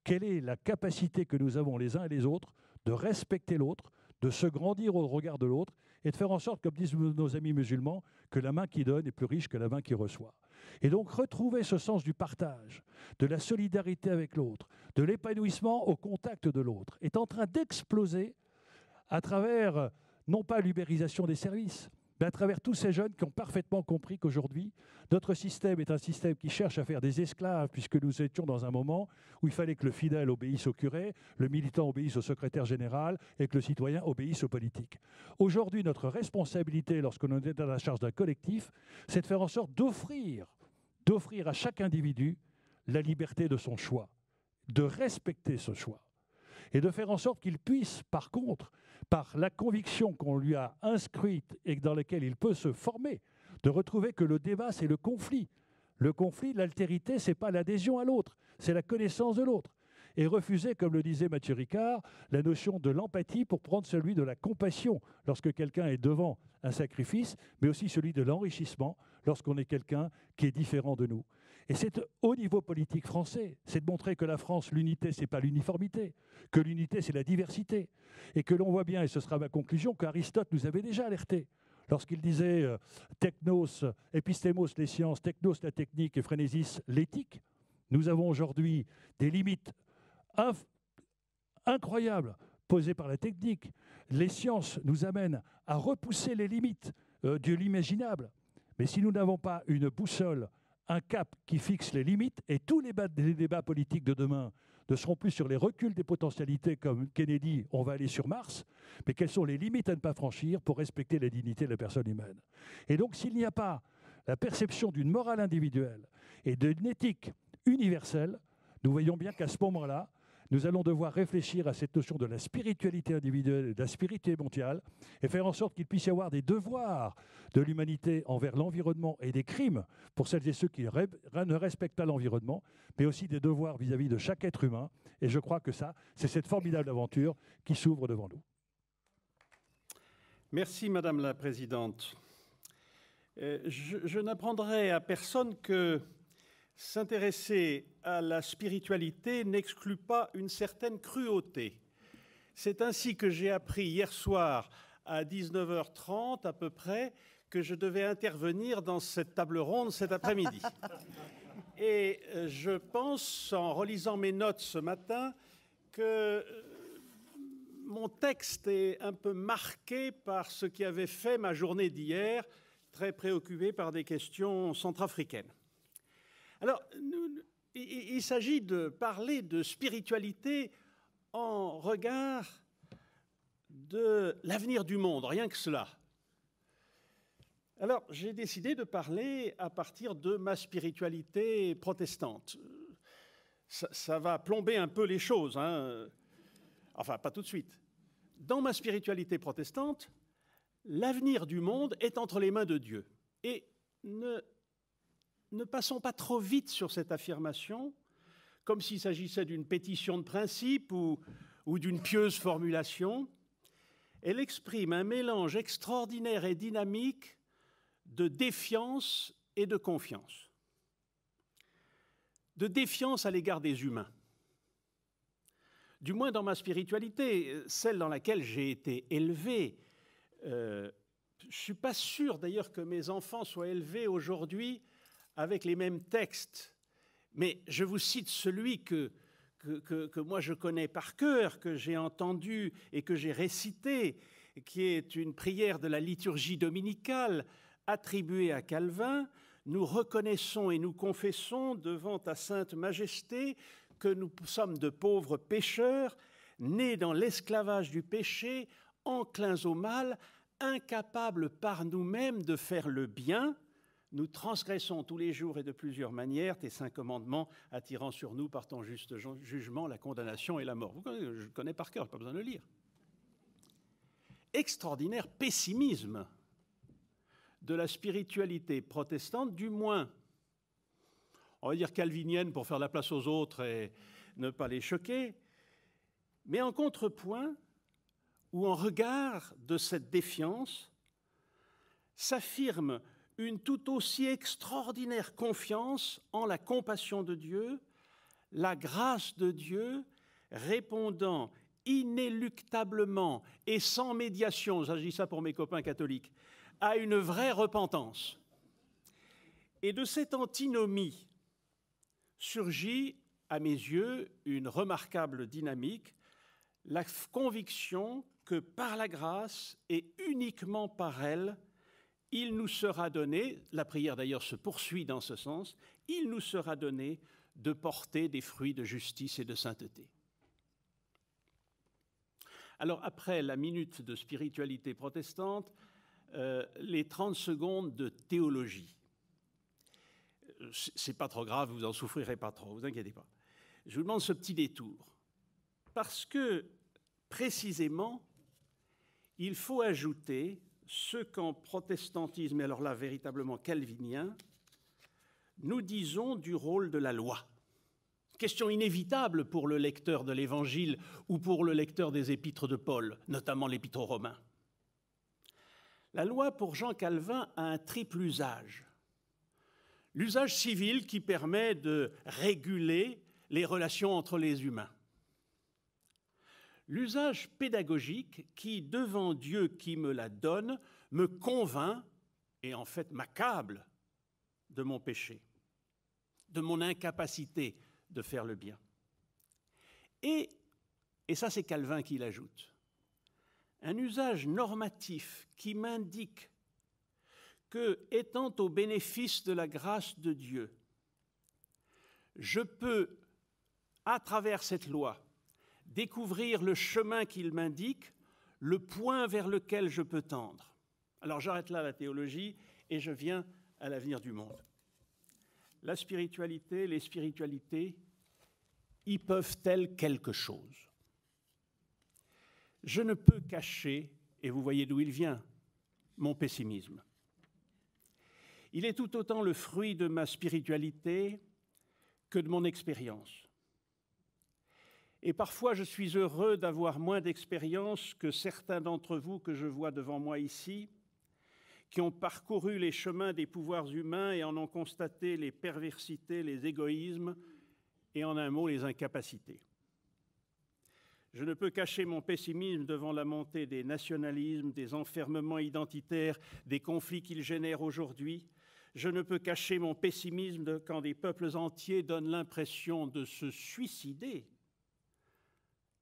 Quelle est la capacité que nous avons les uns et les autres de respecter l'autre, de se grandir au regard de l'autre et de faire en sorte, comme disent nos amis musulmans, que la main qui donne est plus riche que la main qui reçoit. Et donc retrouver ce sens du partage, de la solidarité avec l'autre, de l'épanouissement au contact de l'autre, est en train d'exploser à travers, non pas l'ubérisation des services, mais à travers tous ces jeunes qui ont parfaitement compris qu'aujourd'hui, notre système est un système qui cherche à faire des esclaves, puisque nous étions dans un moment où il fallait que le fidèle obéisse au curé, le militant obéisse au secrétaire général et que le citoyen obéisse aux politiques. Aujourd'hui, notre responsabilité, lorsque l'on est à la charge d'un collectif, c'est de faire en sorte d'offrir à chaque individu la liberté de son choix, de respecter ce choix et de faire en sorte qu'il puisse, par contre, par la conviction qu'on lui a inscrite et dans laquelle il peut se former, de retrouver que le débat, c'est le conflit. Le conflit, l'altérité, ce n'est pas l'adhésion à l'autre, c'est la connaissance de l'autre. Et refuser, comme le disait Mathieu Ricard, la notion de l'empathie pour prendre celui de la compassion lorsque quelqu'un est devant un sacrifice, mais aussi celui de l'enrichissement lorsqu'on est quelqu'un qui est différent de nous. Et c'est au niveau politique français, c'est de montrer que la France, l'unité, ce n'est pas l'uniformité, que l'unité, c'est la diversité. Et que l'on voit bien, et ce sera ma conclusion, qu'Aristote nous avait déjà alerté. Lorsqu'il disait technos, épistémos, les sciences, technos, la technique, et phrénésis, l'éthique, nous avons aujourd'hui des limites incroyables posées par la technique. Les sciences nous amènent à repousser les limites de l'imaginable. Mais si nous n'avons pas une boussole, un cap qui fixe les limites, et tous les débats politiques de demain ne seront plus sur les reculs des potentialités comme Kennedy, on va aller sur Mars, mais quelles sont les limites à ne pas franchir pour respecter la dignité de la personne humaine. Et donc s'il n'y a pas la perception d'une morale individuelle et d'une éthique universelle, nous voyons bien qu'à ce moment-là, nous allons devoir réfléchir à cette notion de la spiritualité individuelle et de la spiritualité mondiale et faire en sorte qu'il puisse y avoir des devoirs de l'humanité envers l'environnement et des crimes pour celles et ceux qui ne respectent pas l'environnement, mais aussi des devoirs vis-à-vis de chaque être humain. Et je crois que ça, c'est cette formidable aventure qui s'ouvre devant nous. Merci, Madame la Présidente. Je n'apprendrai à personne que s'intéresser à la spiritualité n'exclut pas une certaine cruauté. C'est ainsi que j'ai appris hier soir à 19h30 à peu près que je devais intervenir dans cette table ronde cet après-midi. Et je pense, en relisant mes notes ce matin, que mon texte est un peu marqué par ce qui avait fait ma journée d'hier, très préoccupé par des questions centrafricaines. Alors, il s'agit de parler de spiritualité en regard de l'avenir du monde, rien que cela. Alors, j'ai décidé de parler à partir de ma spiritualité protestante. Ça va plomber un peu les choses, hein. Enfin, pas tout de suite. Dans ma spiritualité protestante, l'avenir du monde est entre les mains de Dieu. Et ne passons pas trop vite sur cette affirmation, comme s'il s'agissait d'une pétition de principe ou d'une pieuse formulation. Elle exprime un mélange extraordinaire et dynamique de défiance et de confiance. De défiance à l'égard des humains. Du moins dans ma spiritualité, celle dans laquelle j'ai été élevé. Je ne suis pas sûr d'ailleurs que mes enfants soient élevés aujourd'hui avec les mêmes textes. Mais je vous cite celui que moi je connais par cœur, que j'ai entendu et que j'ai récité, qui est une prière de la liturgie dominicale attribuée à Calvin. Nous reconnaissons et nous confessons devant ta sainte majesté que nous sommes de pauvres pécheurs, nés dans l'esclavage du péché, enclins au mal, incapables par nous-mêmes de faire le bien. Nous transgressons tous les jours et de plusieurs manières tes 5 commandements, attirant sur nous par ton juste jugement la condamnation et la mort. Je le connais par cœur, pas besoin de le lire. Extraordinaire pessimisme de la spiritualité protestante, du moins, on va dire calvinienne pour faire la place aux autres et ne pas les choquer, mais en contrepoint ou en regard de cette défiance, s'affirme une tout aussi extraordinaire confiance en la compassion de Dieu, la grâce de Dieu, répondant inéluctablement et sans médiation, je dis ça pour mes copains catholiques, à une vraie repentance. Et de cette antinomie surgit, à mes yeux, une remarquable dynamique, la conviction que par la grâce et uniquement par elle, il nous sera donné, la prière d'ailleurs se poursuit dans ce sens, il nous sera donné de porter des fruits de justice et de sainteté. Alors après la minute de spiritualité protestante, les 30 secondes de théologie. C'est pas trop grave, vous en souffrirez pas trop, vous inquiétez pas. Je vous demande ce petit détour, parce que précisément, il faut ajouter ce qu'en protestantisme, et alors là véritablement calvinien, nous disons du rôle de la loi. Question inévitable pour le lecteur de l'Évangile ou pour le lecteur des épîtres de Paul, notamment l'épître aux Romains. La loi, pour Jean Calvin, a un triple usage. L'usage civil qui permet de réguler les relations entre les humains. L'usage pédagogique qui, devant Dieu qui me la donne, me convainc et en fait m'accable de mon péché, de mon incapacité de faire le bien. Et ça c'est Calvin qui l'ajoute, un usage normatif qui m'indique que, étant au bénéfice de la grâce de Dieu, je peux, à travers cette loi, découvrir le chemin qu'il m'indique, le point vers lequel je peux tendre. Alors j'arrête là la théologie et je viens à l'avenir du monde. La spiritualité, les spiritualités, y peuvent-elles quelque chose? Je ne peux cacher, et vous voyez d'où il vient, mon pessimisme. Il est tout autant le fruit de ma spiritualité que de mon expérience. Et parfois, je suis heureux d'avoir moins d'expérience que certains d'entre vous que je vois devant moi ici, qui ont parcouru les chemins des pouvoirs humains et en ont constaté les perversités, les égoïsmes et, en un mot, les incapacités. Je ne peux cacher mon pessimisme devant la montée des nationalismes, des enfermements identitaires, des conflits qu'ils génèrent aujourd'hui. Je ne peux cacher mon pessimisme quand des peuples entiers donnent l'impression de se suicider,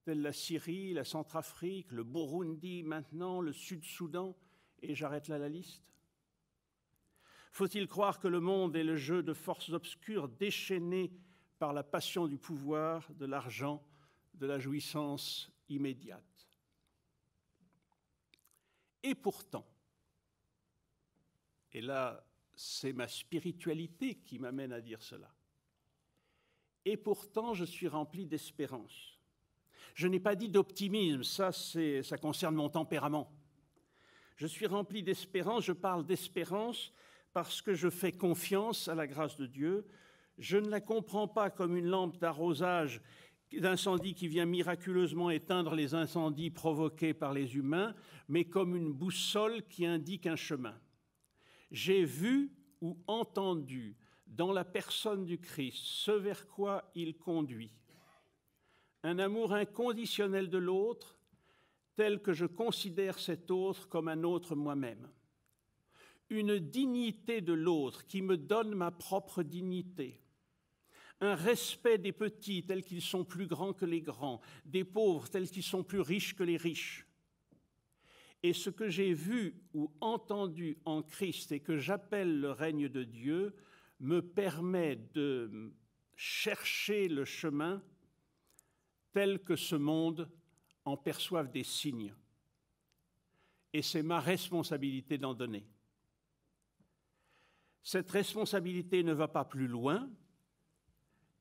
tels la Syrie, la Centrafrique, le Burundi maintenant, le Sud-Soudan, et j'arrête là la liste. Faut-il croire que le monde est le jeu de forces obscures déchaînées par la passion du pouvoir, de l'argent, de la jouissance immédiate? Et pourtant, et là, c'est ma spiritualité qui m'amène à dire cela, et pourtant, je suis rempli d'espérance. Je n'ai pas dit d'optimisme, ça concerne mon tempérament. Je suis rempli d'espérance, je parle d'espérance parce que je fais confiance à la grâce de Dieu. Je ne la comprends pas comme une lampe d'arrosage d'incendie qui vient miraculeusement éteindre les incendies provoqués par les humains, mais comme une boussole qui indique un chemin. J'ai vu ou entendu dans la personne du Christ ce vers quoi il conduit. Un amour inconditionnel de l'autre, tel que je considère cet autre comme un autre moi-même. Une dignité de l'autre qui me donne ma propre dignité. Un respect des petits tels qu'ils sont plus grands que les grands, des pauvres tels qu'ils sont plus riches que les riches. Et ce que j'ai vu ou entendu en Christ et que j'appelle le règne de Dieu me permet de chercher le chemin tel que ce monde en perçoive des signes. Et c'est ma responsabilité d'en donner. Cette responsabilité ne va pas plus loin,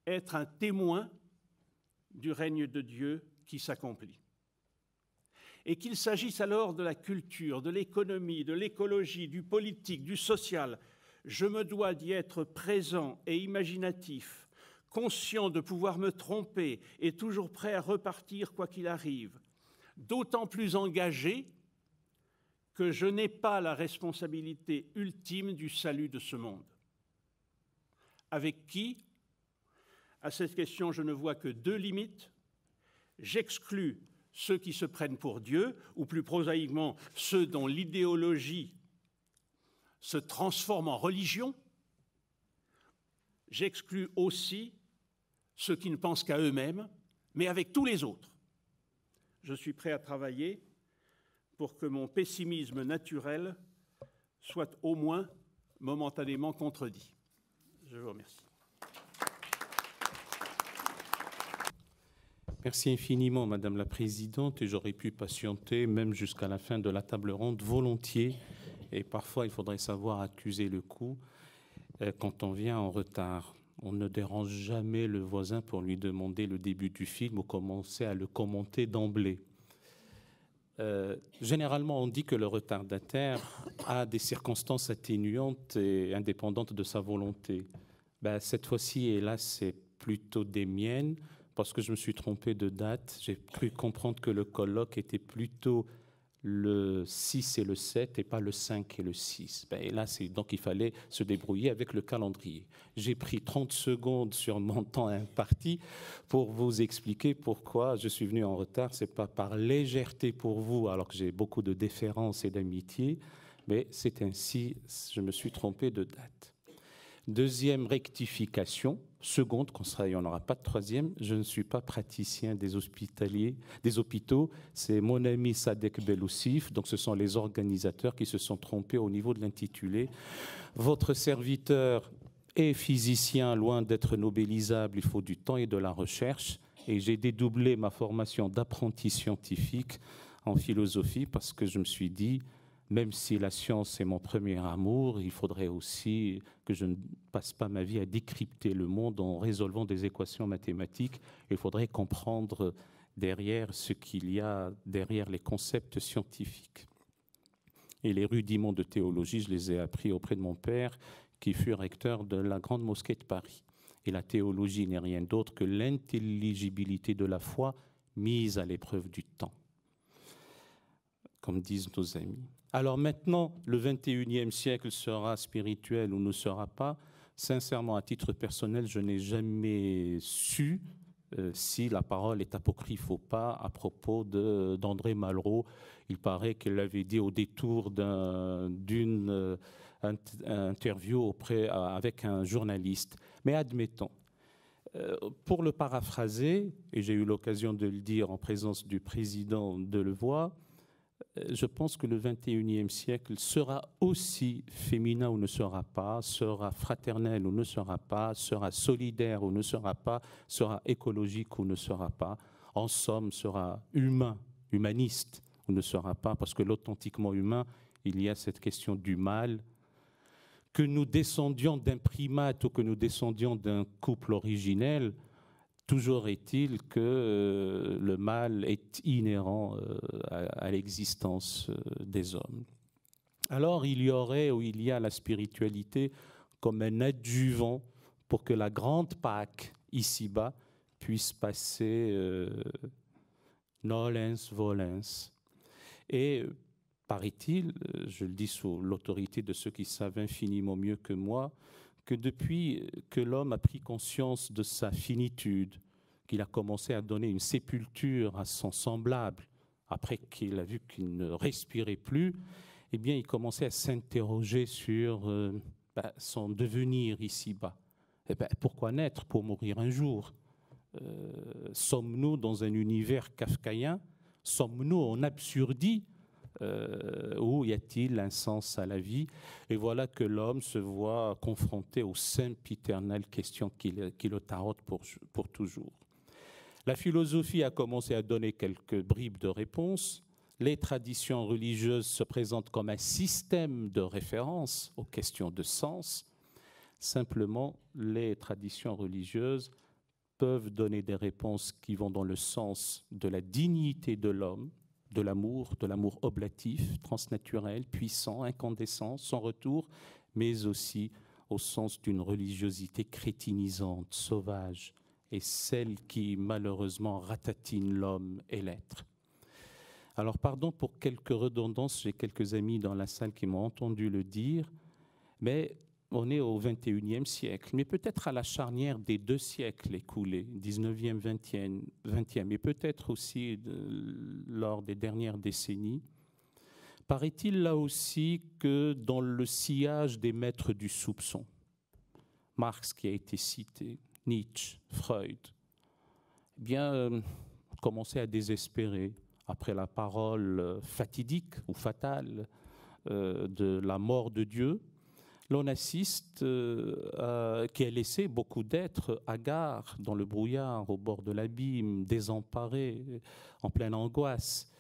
être un témoin du règne de Dieu qui s'accomplit. Et qu'il s'agisse alors de la culture, de l'économie, de l'écologie, du politique, du social, je me dois d'y être présent et imaginatif, conscient de pouvoir me tromper et toujours prêt à repartir quoi qu'il arrive, d'autant plus engagé que je n'ai pas la responsabilité ultime du salut de ce monde. Avec qui? À cette question, je ne vois que deux limites. J'exclus ceux qui se prennent pour Dieu, ou plus prosaïquement, ceux dont l'idéologie se transforme en religion. J'exclus aussi ceux qui ne pensent qu'à eux-mêmes, mais avec tous les autres. Je suis prêt à travailler pour que mon pessimisme naturel soit au moins momentanément contredit. Je vous remercie. Merci infiniment, Madame la Présidente, et j'aurais pu patienter même jusqu'à la fin de la table ronde volontiers, et parfois il faudrait savoir accuser le coup quand on vient en retard. On ne dérange jamais le voisin pour lui demander le début du film ou commencer à le commenter d'emblée. Généralement, on dit que le retardataire a des circonstances atténuantes et indépendantes de sa volonté. Cette fois-ci, hélas, c'est plutôt des miennes, parce que je me suis trompé de date. J'ai cru comprendre que le colloque était plutôt le 6 et le 7 et pas le 5 et le 6. Donc il fallait se débrouiller avec le calendrier. J'ai pris 30 secondes sur mon temps imparti pour vous expliquer pourquoi je suis venu en retard. Ce n'est pas par légèreté pour vous, alors que j'ai beaucoup de déférence et d'amitié, mais c'est ainsi, je me suis trompé de date. Deuxième rectification, seconde, il n'y en aura pas de troisième, je ne suis pas praticien des hôpitaux, c'est mon ami Sadek Beloussif, donc ce sont les organisateurs qui se sont trompés au niveau de l'intitulé. Votre serviteur est physicien, loin d'être nobélisable, il faut du temps et de la recherche, et j'ai dédoublé ma formation d'apprenti scientifique en philosophie parce que je me suis dit, même si la science est mon premier amour, il faudrait aussi que je ne passe pas ma vie à décrypter le monde en résolvant des équations mathématiques. Il faudrait comprendre derrière ce qu'il y a derrière les concepts scientifiques. Et les rudiments de théologie, je les ai appris auprès de mon père, qui fut recteur de la Grande Mosquée de Paris. Et la théologie n'est rien d'autre que l'intelligibilité de la foi mise à l'épreuve du temps, comme disent nos amis. Alors maintenant, le 21e siècle sera spirituel ou ne sera pas. Sincèrement, à titre personnel, je n'ai jamais su si la parole est apocryphe ou pas à propos d'André Malraux. Il paraît qu'il l'avait dit au détour d'une interview avec un journaliste. Mais admettons. Pour le paraphraser, et j'ai eu l'occasion de le dire en présence du président Delevoye, je pense que le XXIe siècle sera aussi féminin ou ne sera pas, sera fraternel ou ne sera pas, sera solidaire ou ne sera pas, sera écologique ou ne sera pas. En somme, sera humain, humaniste ou ne sera pas, parce que l'authentiquement humain, il y a cette question du mal. Que nous descendions d'un primate ou que nous descendions d'un couple originel, toujours est-il que le mal est inhérent à l'existence des hommes. Alors il y aurait ou il y a la spiritualité comme un adjuvant pour que la grande Pâque ici-bas puisse passer nolens volens. Et paraît-il, je le dis sous l'autorité de ceux qui savent infiniment mieux que moi, que depuis que l'homme a pris conscience de sa finitude, qu'il a commencé à donner une sépulture à son semblable, après qu'il a vu qu'il ne respirait plus, eh bien, il commençait à s'interroger sur son devenir ici-bas. Eh bien, pourquoi naître pour mourir un jour? Sommes-nous dans un univers kafkaïen? Sommes-nous en absurdie? Où y a-t-il un sens à la vie? Et voilà que l'homme se voit confronté aux sempiternelles questions qui le tarautent pour toujours. La philosophie a commencé à donner quelques bribes de réponses. Les traditions religieuses se présentent comme un système de référence aux questions de sens. Simplement, les traditions religieuses peuvent donner des réponses qui vont dans le sens de la dignité de l'homme, de l'amour oblatif, transnaturel, puissant, incandescent, sans retour, mais aussi au sens d'une religiosité crétinisante, sauvage, et celle qui malheureusement ratatine l'homme et l'être. Alors pardon pour quelques redondances, j'ai quelques amis dans la salle qui m'ont entendu le dire, mais on est au XXIe siècle, mais peut-être à la charnière des 2 siècles écoulés, 19e, 20e, et peut-être aussi lors des dernières décennies. Paraît-il là aussi que dans le sillage des maîtres du soupçon, Marx qui a été cité, Nietzsche, Freud, eh bien, commençaient à désespérer après la parole fatidique ou fatale de la mort de Dieu. L'on assiste qui a laissé beaucoup d'êtres hagards dans le brouillard, au bord de l'abîme, désemparés, en pleine angoisse.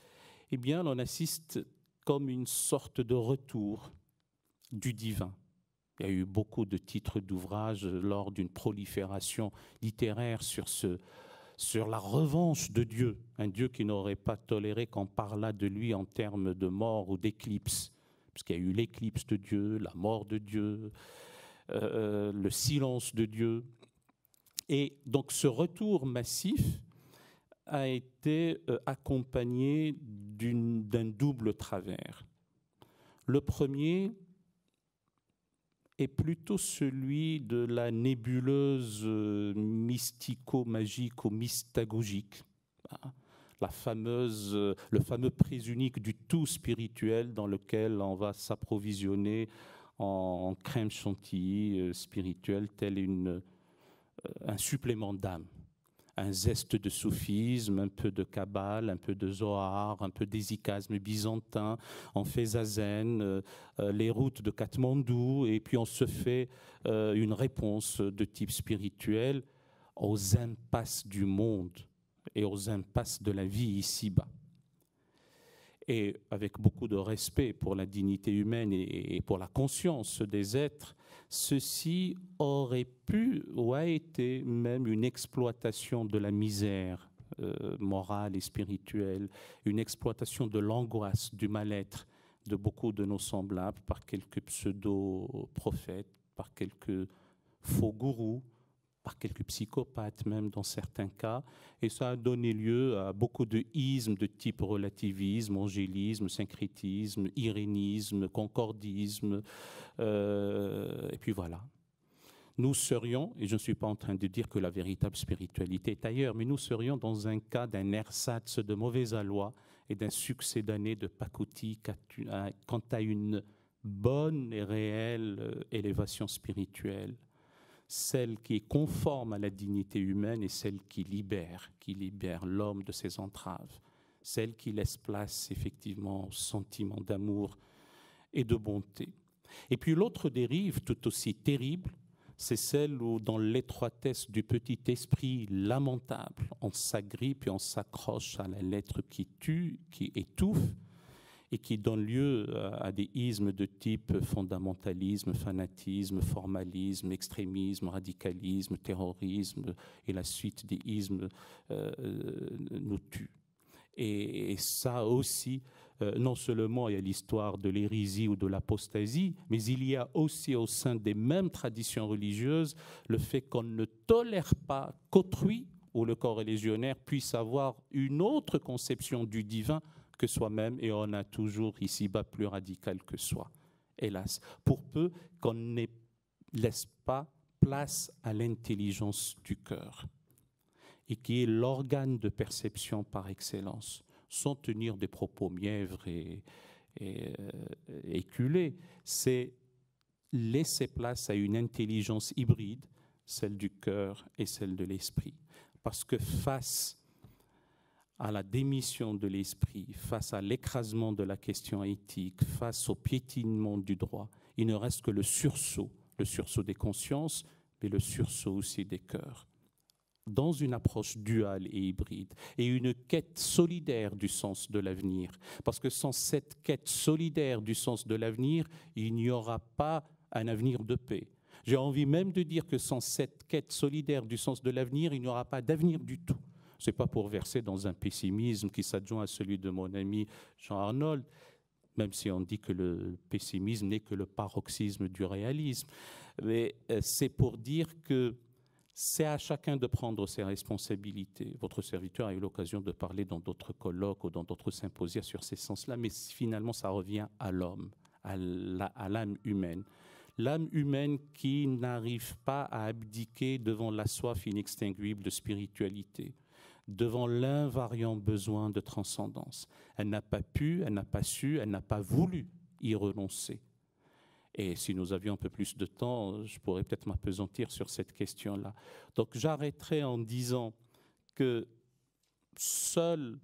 Eh bien, l'on assiste comme une sorte de retour du divin. Il y a eu beaucoup de titres d'ouvrages lors d'une prolifération littéraire sur la revanche de Dieu, un Dieu qui n'aurait pas toléré qu'on parlât de lui en termes de mort ou d'éclipse. Puisqu'il y a eu l'éclipse de Dieu, la mort de Dieu, le silence de Dieu. Et donc ce retour massif a été accompagné d'un double travers. Le premier est plutôt celui de la nébuleuse mystico-magique ou mystagogique. Le fameux présunique du tout spirituel dans lequel on va s'approvisionner en crème chantilly spirituelle, tel un supplément d'âme, un zeste de soufisme, un peu de kabbale, un peu de zohar, un peu d'hésychasme byzantin, on fait zazen, les routes de Katmandou, et puis on se fait une réponse de type spirituel aux impasses du monde et aux impasses de la vie ici-bas. Et avec beaucoup de respect pour la dignité humaine et pour la conscience des êtres, ceci aurait pu ou a été même une exploitation de la misère morale et spirituelle, une exploitation de l'angoisse, du mal-être de beaucoup de nos semblables par quelques pseudo-prophètes, par quelques faux gourous, par quelques psychopathes même dans certains cas, et ça a donné lieu à beaucoup de ismes de type relativisme, angélisme, syncrétisme, irénisme, concordisme, et puis voilà. Nous serions, et je ne suis pas en train de dire que la véritable spiritualité est ailleurs, mais nous serions dans un cas d'un ersatz de mauvais aloi et d'un succédané de pacotille quant à une bonne et réelle élévation spirituelle, celle qui est conforme à la dignité humaine et celle qui libère l'homme de ses entraves. celle qui laisse place effectivement au sentiment d'amour et de bonté. Et puis l'autre dérive, tout aussi terrible, c'est celle où, dans l'étroitesse du petit esprit lamentable, on s'agrippe et on s'accroche à la lettre qui tue, qui étouffe, et qui donne lieu à des ismes de type fondamentalisme, fanatisme, formalisme, extrémisme, radicalisme, terrorisme, et la suite des ismes nous tue. Et ça aussi, non seulement il y a l'histoire de l'hérésie ou de l'apostasie, mais il y a aussi au sein des mêmes traditions religieuses le fait qu'on ne tolère pas qu'autrui ou le corps religionnaire puisse avoir une autre conception du divin que soi-même, et on a toujours ici-bas plus radical que soi, hélas, pour peu qu'on ne laisse pas place à l'intelligence du cœur, et qui est l'organe de perception par excellence, sans tenir des propos mièvres et éculés. C'est laisser place à une intelligence hybride, celle du cœur et celle de l'esprit. Parce que face à la démission de l'esprit, face à l'écrasement de la question éthique, face au piétinement du droit, il ne reste que le sursaut des consciences, mais le sursaut aussi des cœurs, dans une approche duale et hybride, et une quête solidaire du sens de l'avenir. Parce que sans cette quête solidaire du sens de l'avenir, il n'y aura pas un avenir de paix. J'ai envie même de dire que sans cette quête solidaire du sens de l'avenir, il n'y aura pas d'avenir du tout. Ce n'est pas pour verser dans un pessimisme qui s'adjoint à celui de mon ami Jean Arnold, même si on dit que le pessimisme n'est que le paroxysme du réalisme. Mais c'est pour dire que c'est à chacun de prendre ses responsabilités. Votre serviteur a eu l'occasion de parler dans d'autres colloques ou dans d'autres symposia sur ces sens-là, mais finalement, ça revient à l'homme, à l'âme humaine. L'âme humaine qui n'arrive pas à abdiquer devant la soif inextinguible de spiritualité, devant l'invariant besoin de transcendance. Elle n'a pas pu, elle n'a pas su, elle n'a pas voulu y renoncer. Et si nous avions un peu plus de temps, je pourrais peut-être m'appesantir sur cette question-là. Donc j'arrêterai en disant que seule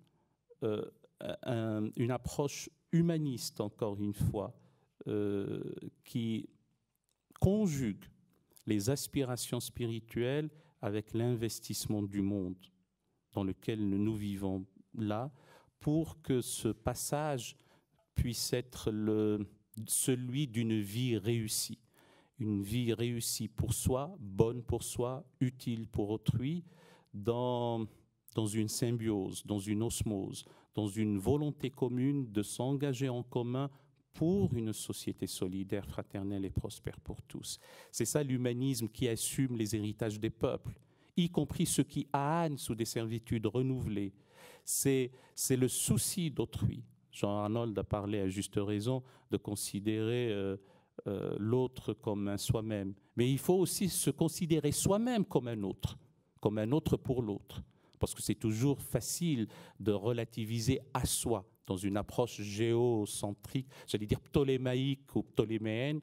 une approche humaniste, encore une fois, qui conjugue les aspirations spirituelles avec l'investissement du monde dans lequel nous vivons là, pour que ce passage puisse être celui d'une vie réussie. Une vie réussie pour soi, bonne pour soi, utile pour autrui, dans une symbiose, dans une osmose, dans une volonté commune de s'engager en commun pour une société solidaire, fraternelle et prospère pour tous. C'est ça l'humanisme qui assume les héritages des peuples, y compris ceux qui ânent sous des servitudes renouvelées. C'est le souci d'autrui. Jean Arnold a parlé à juste raison de considérer l'autre comme un soi-même. Mais il faut aussi se considérer soi-même comme un autre pour l'autre. Parce que c'est toujours facile de relativiser à soi dans une approche géocentrique, j'allais dire ptolémaïque ou ptoléméenne,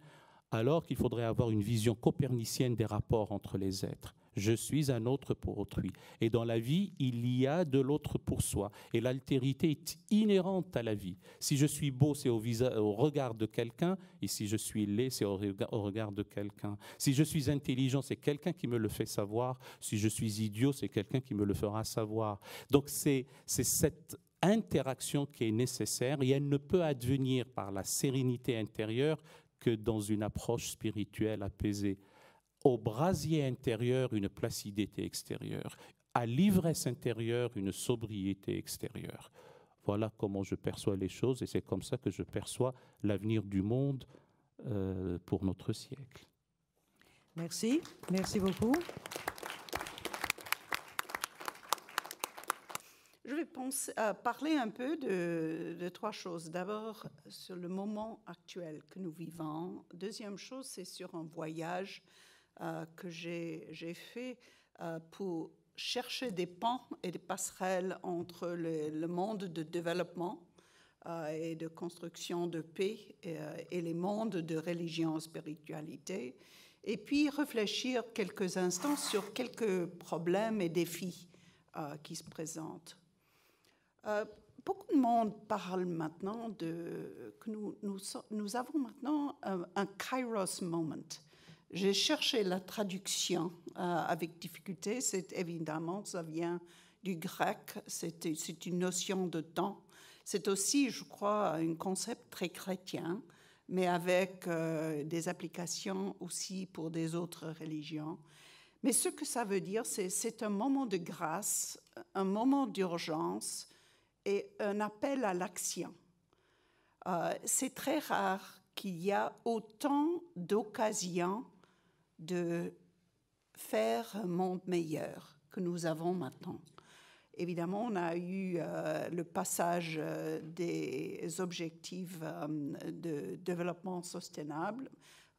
alors qu'il faudrait avoir une vision copernicienne des rapports entre les êtres. Je suis un autre pour autrui. Et dans la vie, il y a de l'autre pour soi. Et l'altérité est inhérente à la vie. Si je suis beau, c'est au regard de quelqu'un. Et si je suis laid, c'est au regard de quelqu'un. Si je suis intelligent, c'est quelqu'un qui me le fait savoir. Si je suis idiot, c'est quelqu'un qui me le fera savoir. Donc c'est cette interaction qui est nécessaire. Et elle ne peut advenir par la sérénité intérieure que dans une approche spirituelle apaisée. Au brasier intérieur, une placidité extérieure. À l'ivresse intérieure, une sobriété extérieure. Voilà comment je perçois les choses et c'est comme ça que je perçois l'avenir du monde pour notre siècle. Merci. Merci beaucoup. Je vais parler un peu de trois choses. D'abord, sur le moment actuel que nous vivons. Deuxième chose, c'est sur un voyage que j'ai fait pour chercher des ponts et des passerelles entre le monde de développement et de construction de paix et les mondes de religion et spiritualité, et puis réfléchir quelques instants sur quelques problèmes et défis qui se présentent. beaucoup de monde parle maintenant que nous avons maintenant un Kairos moment. J'ai cherché la traduction avec difficulté. C'est évidemment, ça vient du grec. C'est une notion de temps. C'est aussi, je crois, un concept très chrétien, mais avec des applications aussi pour des autres religions. Mais ce que ça veut dire, c'est un moment de grâce, un moment d'urgence et un appel à l'action. C'est très rare qu'il y a autant d'occasions de faire un monde meilleur que nous avons maintenant. Évidemment, on a eu le passage des objectifs de développement sustainable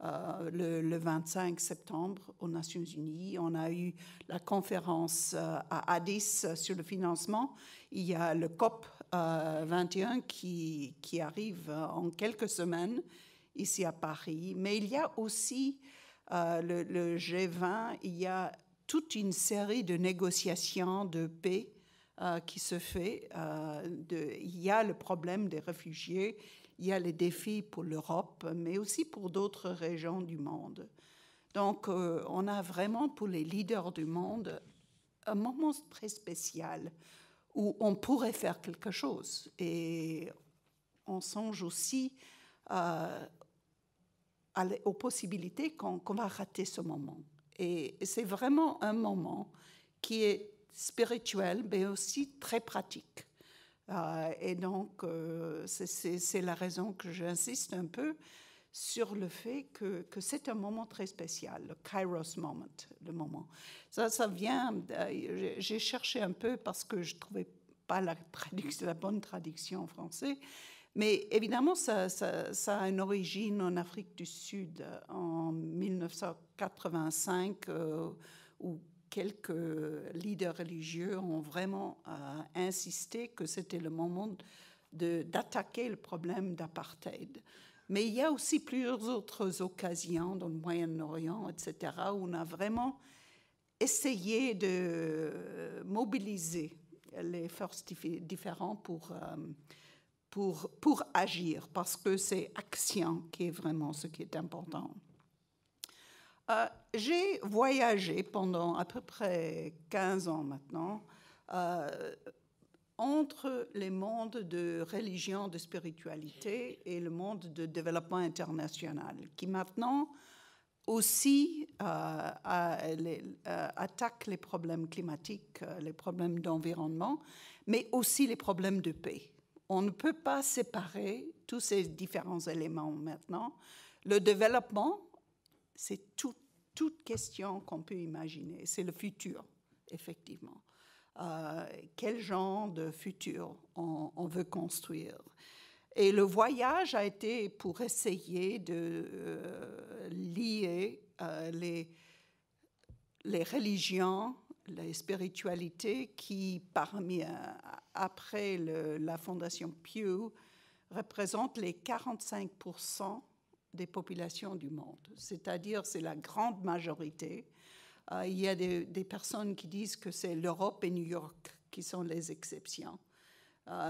le 25 septembre aux Nations Unies. On a eu la conférence à Addis sur le financement. Il y a le COP 21 qui arrive en quelques semaines ici à Paris. Mais il y a aussi le G20. Il y a toute une série de négociations de paix qui se fait. Il y a le problème des réfugiés. Il y a les défis pour l'Europe, mais aussi pour d'autres régions du monde. Donc, on a vraiment pour les leaders du monde un moment très spécial où on pourrait faire quelque chose. Et on songe aussi aux possibilités qu'on va rater ce moment. Et c'est vraiment un moment qui est spirituel, mais aussi très pratique. Et donc, c'est la raison que j'insiste un peu sur le fait que c'est un moment très spécial, le Kairos moment, le moment. Ça vient, j'ai cherché un peu parce que je ne trouvais pas la bonne traduction en français, mais évidemment, ça a une origine en Afrique du Sud en 1985, où quelques leaders religieux ont vraiment insisté que c'était le moment d'attaquer le problème d'apartheid. Mais il y a aussi plusieurs autres occasions dans le Moyen-Orient, etc., où on a vraiment essayé de mobiliser les forces différentes pour agir, parce que c'est action qui est vraiment ce qui est important. J'ai voyagé pendant à peu près 15 ans maintenant entre les mondes de religion, de spiritualité et le monde de développement international, qui maintenant aussi attaque les problèmes climatiques, les problèmes d'environnement, mais aussi les problèmes de paix. On ne peut pas séparer tous ces différents éléments maintenant. Le développement, c'est toute question qu'on peut imaginer. C'est le futur, effectivement. Quel genre de futur on veut construire? Et le voyage a été pour essayer de lier les religions, les spiritualités qui, après la Fondation Pew, représentent les 45% des populations du monde. C'est-à-dire, c'est la grande majorité. Il y a des personnes qui disent que c'est l'Europe et New York qui sont les exceptions.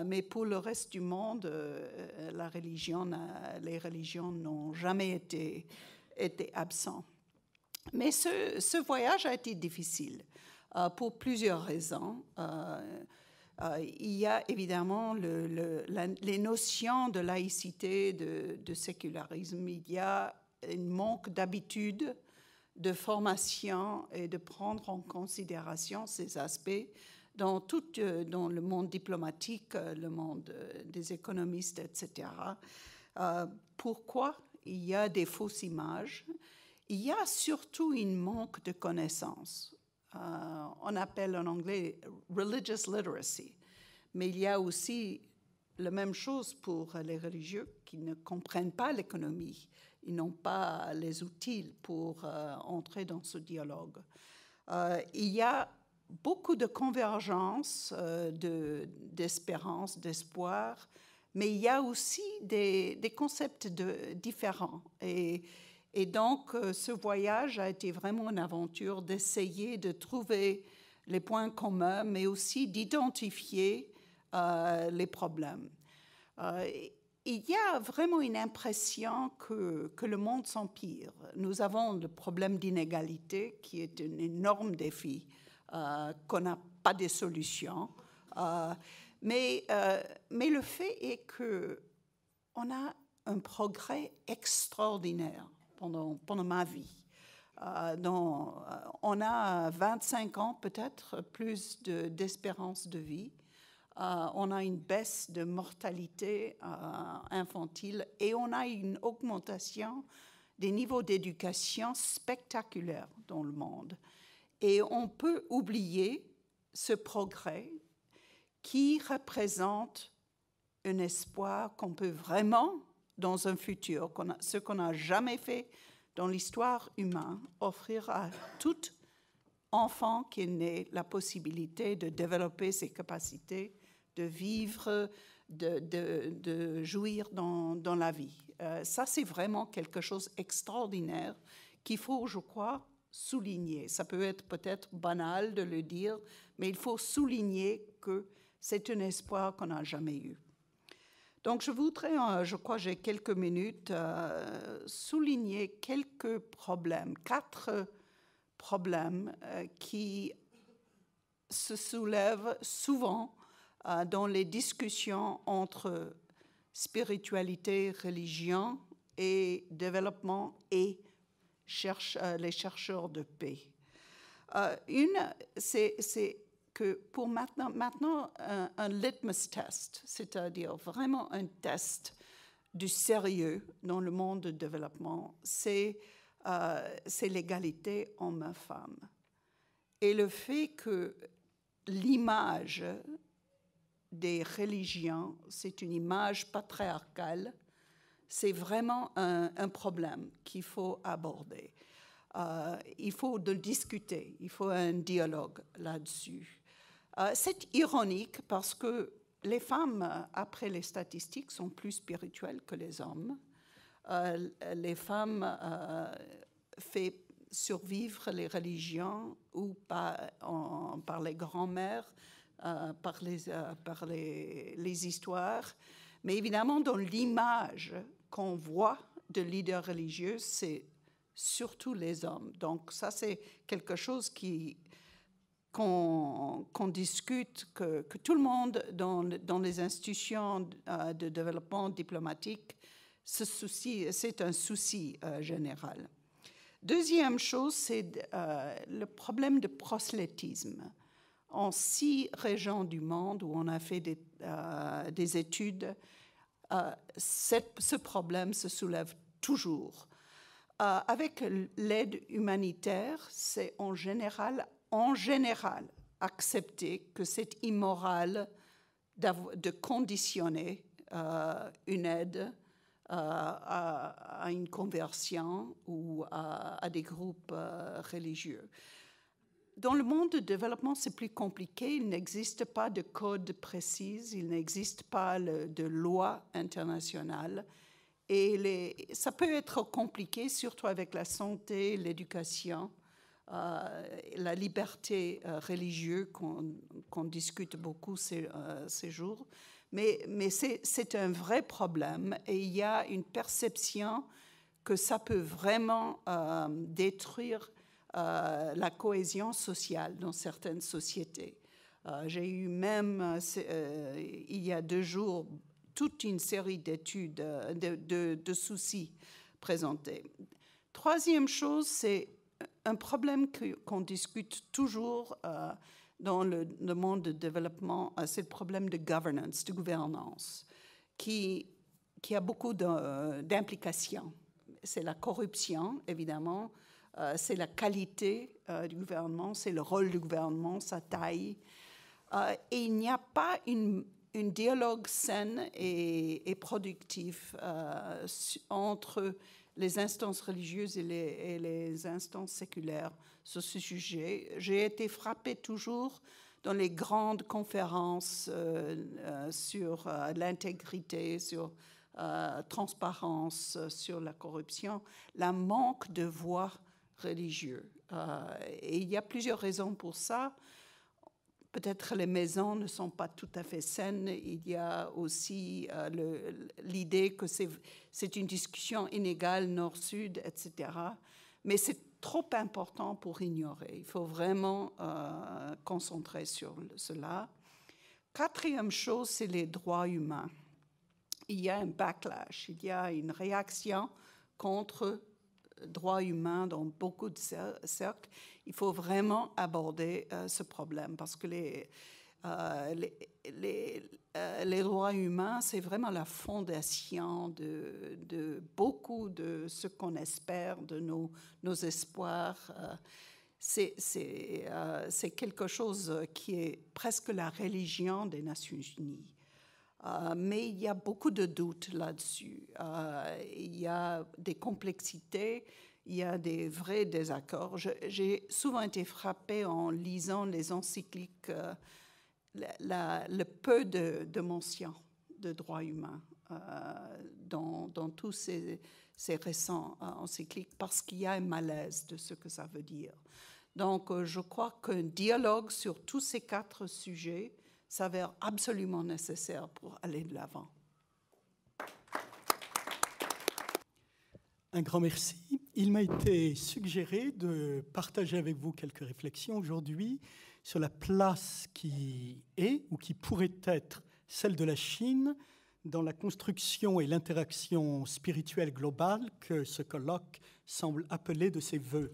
Mais pour le reste du monde, les religions n'ont jamais été absentes. Mais ce voyage a été difficile pour plusieurs raisons. Il y a évidemment les notions de laïcité, de sécularisme. Il y a un manque d'habitude, de formation et de prendre en considération ces aspects dans le monde diplomatique, le monde des économistes, etc. Pourquoi il y a des fausses images? Il y a surtout un manque de connaissances. On appelle en anglais religious literacy, mais il y a aussi la même chose pour les religieux qui ne comprennent pas l'économie. Ils n'ont pas les outils pour entrer dans ce dialogue. Il y a beaucoup de convergence, d'espérance, d'espoir, mais il y a aussi des concepts différents. Et donc, ce voyage a été vraiment une aventure d'essayer de trouver les points communs, mais aussi d'identifier les problèmes. Il y a vraiment une impression que le monde s'empire. Nous avons le problème d'inégalité qui est un énorme défi, qu'on n'a pas de solution. Mais le fait est qu'on a un progrès extraordinaire pendant ma vie. On a 25 ans peut-être plus d'espérance de vie. On a une baisse de mortalité infantile et on a une augmentation des niveaux d'éducation spectaculaires dans le monde. Et on peut oublier ce progrès qui représente un espoir qu'on peut vraiment, dans un futur, ce qu'on n'a jamais fait dans l'histoire humaine, offrir à tout enfant qui est né la possibilité de développer ses capacités, de vivre, de jouir dans la vie. Ça, c'est vraiment quelque chose d'extraordinaire qu'il faut, je crois, souligner. Ça peut être peut-être banal de le dire, mais il faut souligner que c'est un espoir qu'on n'a jamais eu. Donc, je voudrais, je crois que j'ai quelques minutes, souligner quelques problèmes, 4 problèmes qui se soulèvent souvent dans les discussions entre spiritualité, religion et développement et les chercheurs de paix. Une, c'est que pour maintenant un litmus test, c'est-à-dire vraiment un test du sérieux dans le monde du développement, c'est l'égalité homme-femme. Et le fait que l'image des religions, c'est une image patriarcale, c'est vraiment un problème qu'il faut aborder. Il faut le discuter, il faut un dialogue là-dessus. C'est ironique parce que les femmes, après les statistiques, sont plus spirituelles que les hommes. Les femmes font survivre les religions ou par les grands-mères, par les histoires. Mais évidemment, dans l'image qu'on voit de leaders religieux, c'est surtout les hommes. Donc ça, c'est quelque chose qu'on discute, que tout le monde dans les institutions de développement diplomatique se soucie, c'est un souci général. Deuxième chose, c'est le problème de prosélytisme. En 6 régions du monde où on a fait des études, ce problème se soulève toujours. Avec l'aide humanitaire, c'est en général accepté que c'est immoral de conditionner une aide à une conversion ou à des groupes religieux. Dans le monde du développement, c'est plus compliqué. Il n'existe pas de code précis, il n'existe pas de loi internationale. Et ça peut être compliqué, surtout avec la santé, l'éducation, la liberté religieuse qu'on discute beaucoup ces jours. Mais c'est un vrai problème et il y a une perception que ça peut vraiment détruire la cohésion sociale dans certaines sociétés. J'ai eu même, il y a 2 jours, toute une série d'études, de soucis présentés. Troisième chose, c'est un problème qu'on discute toujours dans le monde du développement, c'est le problème de governance, de gouvernance, qui a beaucoup d'implications. C'est la corruption, évidemment, c'est la qualité du gouvernement, c'est le rôle du gouvernement, sa taille. Et il n'y a pas un dialogue sain et productif entre les instances religieuses et les instances séculaires sur ce sujet. J'ai été frappée toujours dans les grandes conférences sur l'intégrité, sur transparence, sur la corruption, la manque de voix religieuses. Et il y a plusieurs raisons pour ça. peut-être les maisons ne sont pas tout à fait saines. Il y a aussi l'idée que c'est une discussion inégale nord-sud, etc. Mais c'est trop important pour ignorer. Il faut vraiment concentrer sur cela. Quatrième chose, c'est les droits humains. Il y a un backlash, il y a une réaction contre droits humains dans beaucoup de cercles. Il faut vraiment aborder ce problème parce que les droits humains, c'est vraiment la fondation de beaucoup de ce qu'on espère, de nos espoirs. C'est quelque chose qui est presque la religion des Nations Unies. Mais il y a beaucoup de doutes là-dessus. Il y a des complexités, il y a des vrais désaccords. J'ai souvent été frappée en lisant les encycliques, le peu de mentions de droits humains dans tous ces récents encycliques, parce qu'il y a un malaise de ce que ça veut dire. Donc, je crois qu'un dialogue sur tous ces 4 sujets s'avère absolument nécessaire pour aller de l'avant. Un grand merci. Il m'a été suggéré de partager avec vous quelques réflexions aujourd'hui sur la place qui est ou qui pourrait être celle de la Chine dans la construction et l'interaction spirituelle globale que ce colloque semble appeler de ses vœux.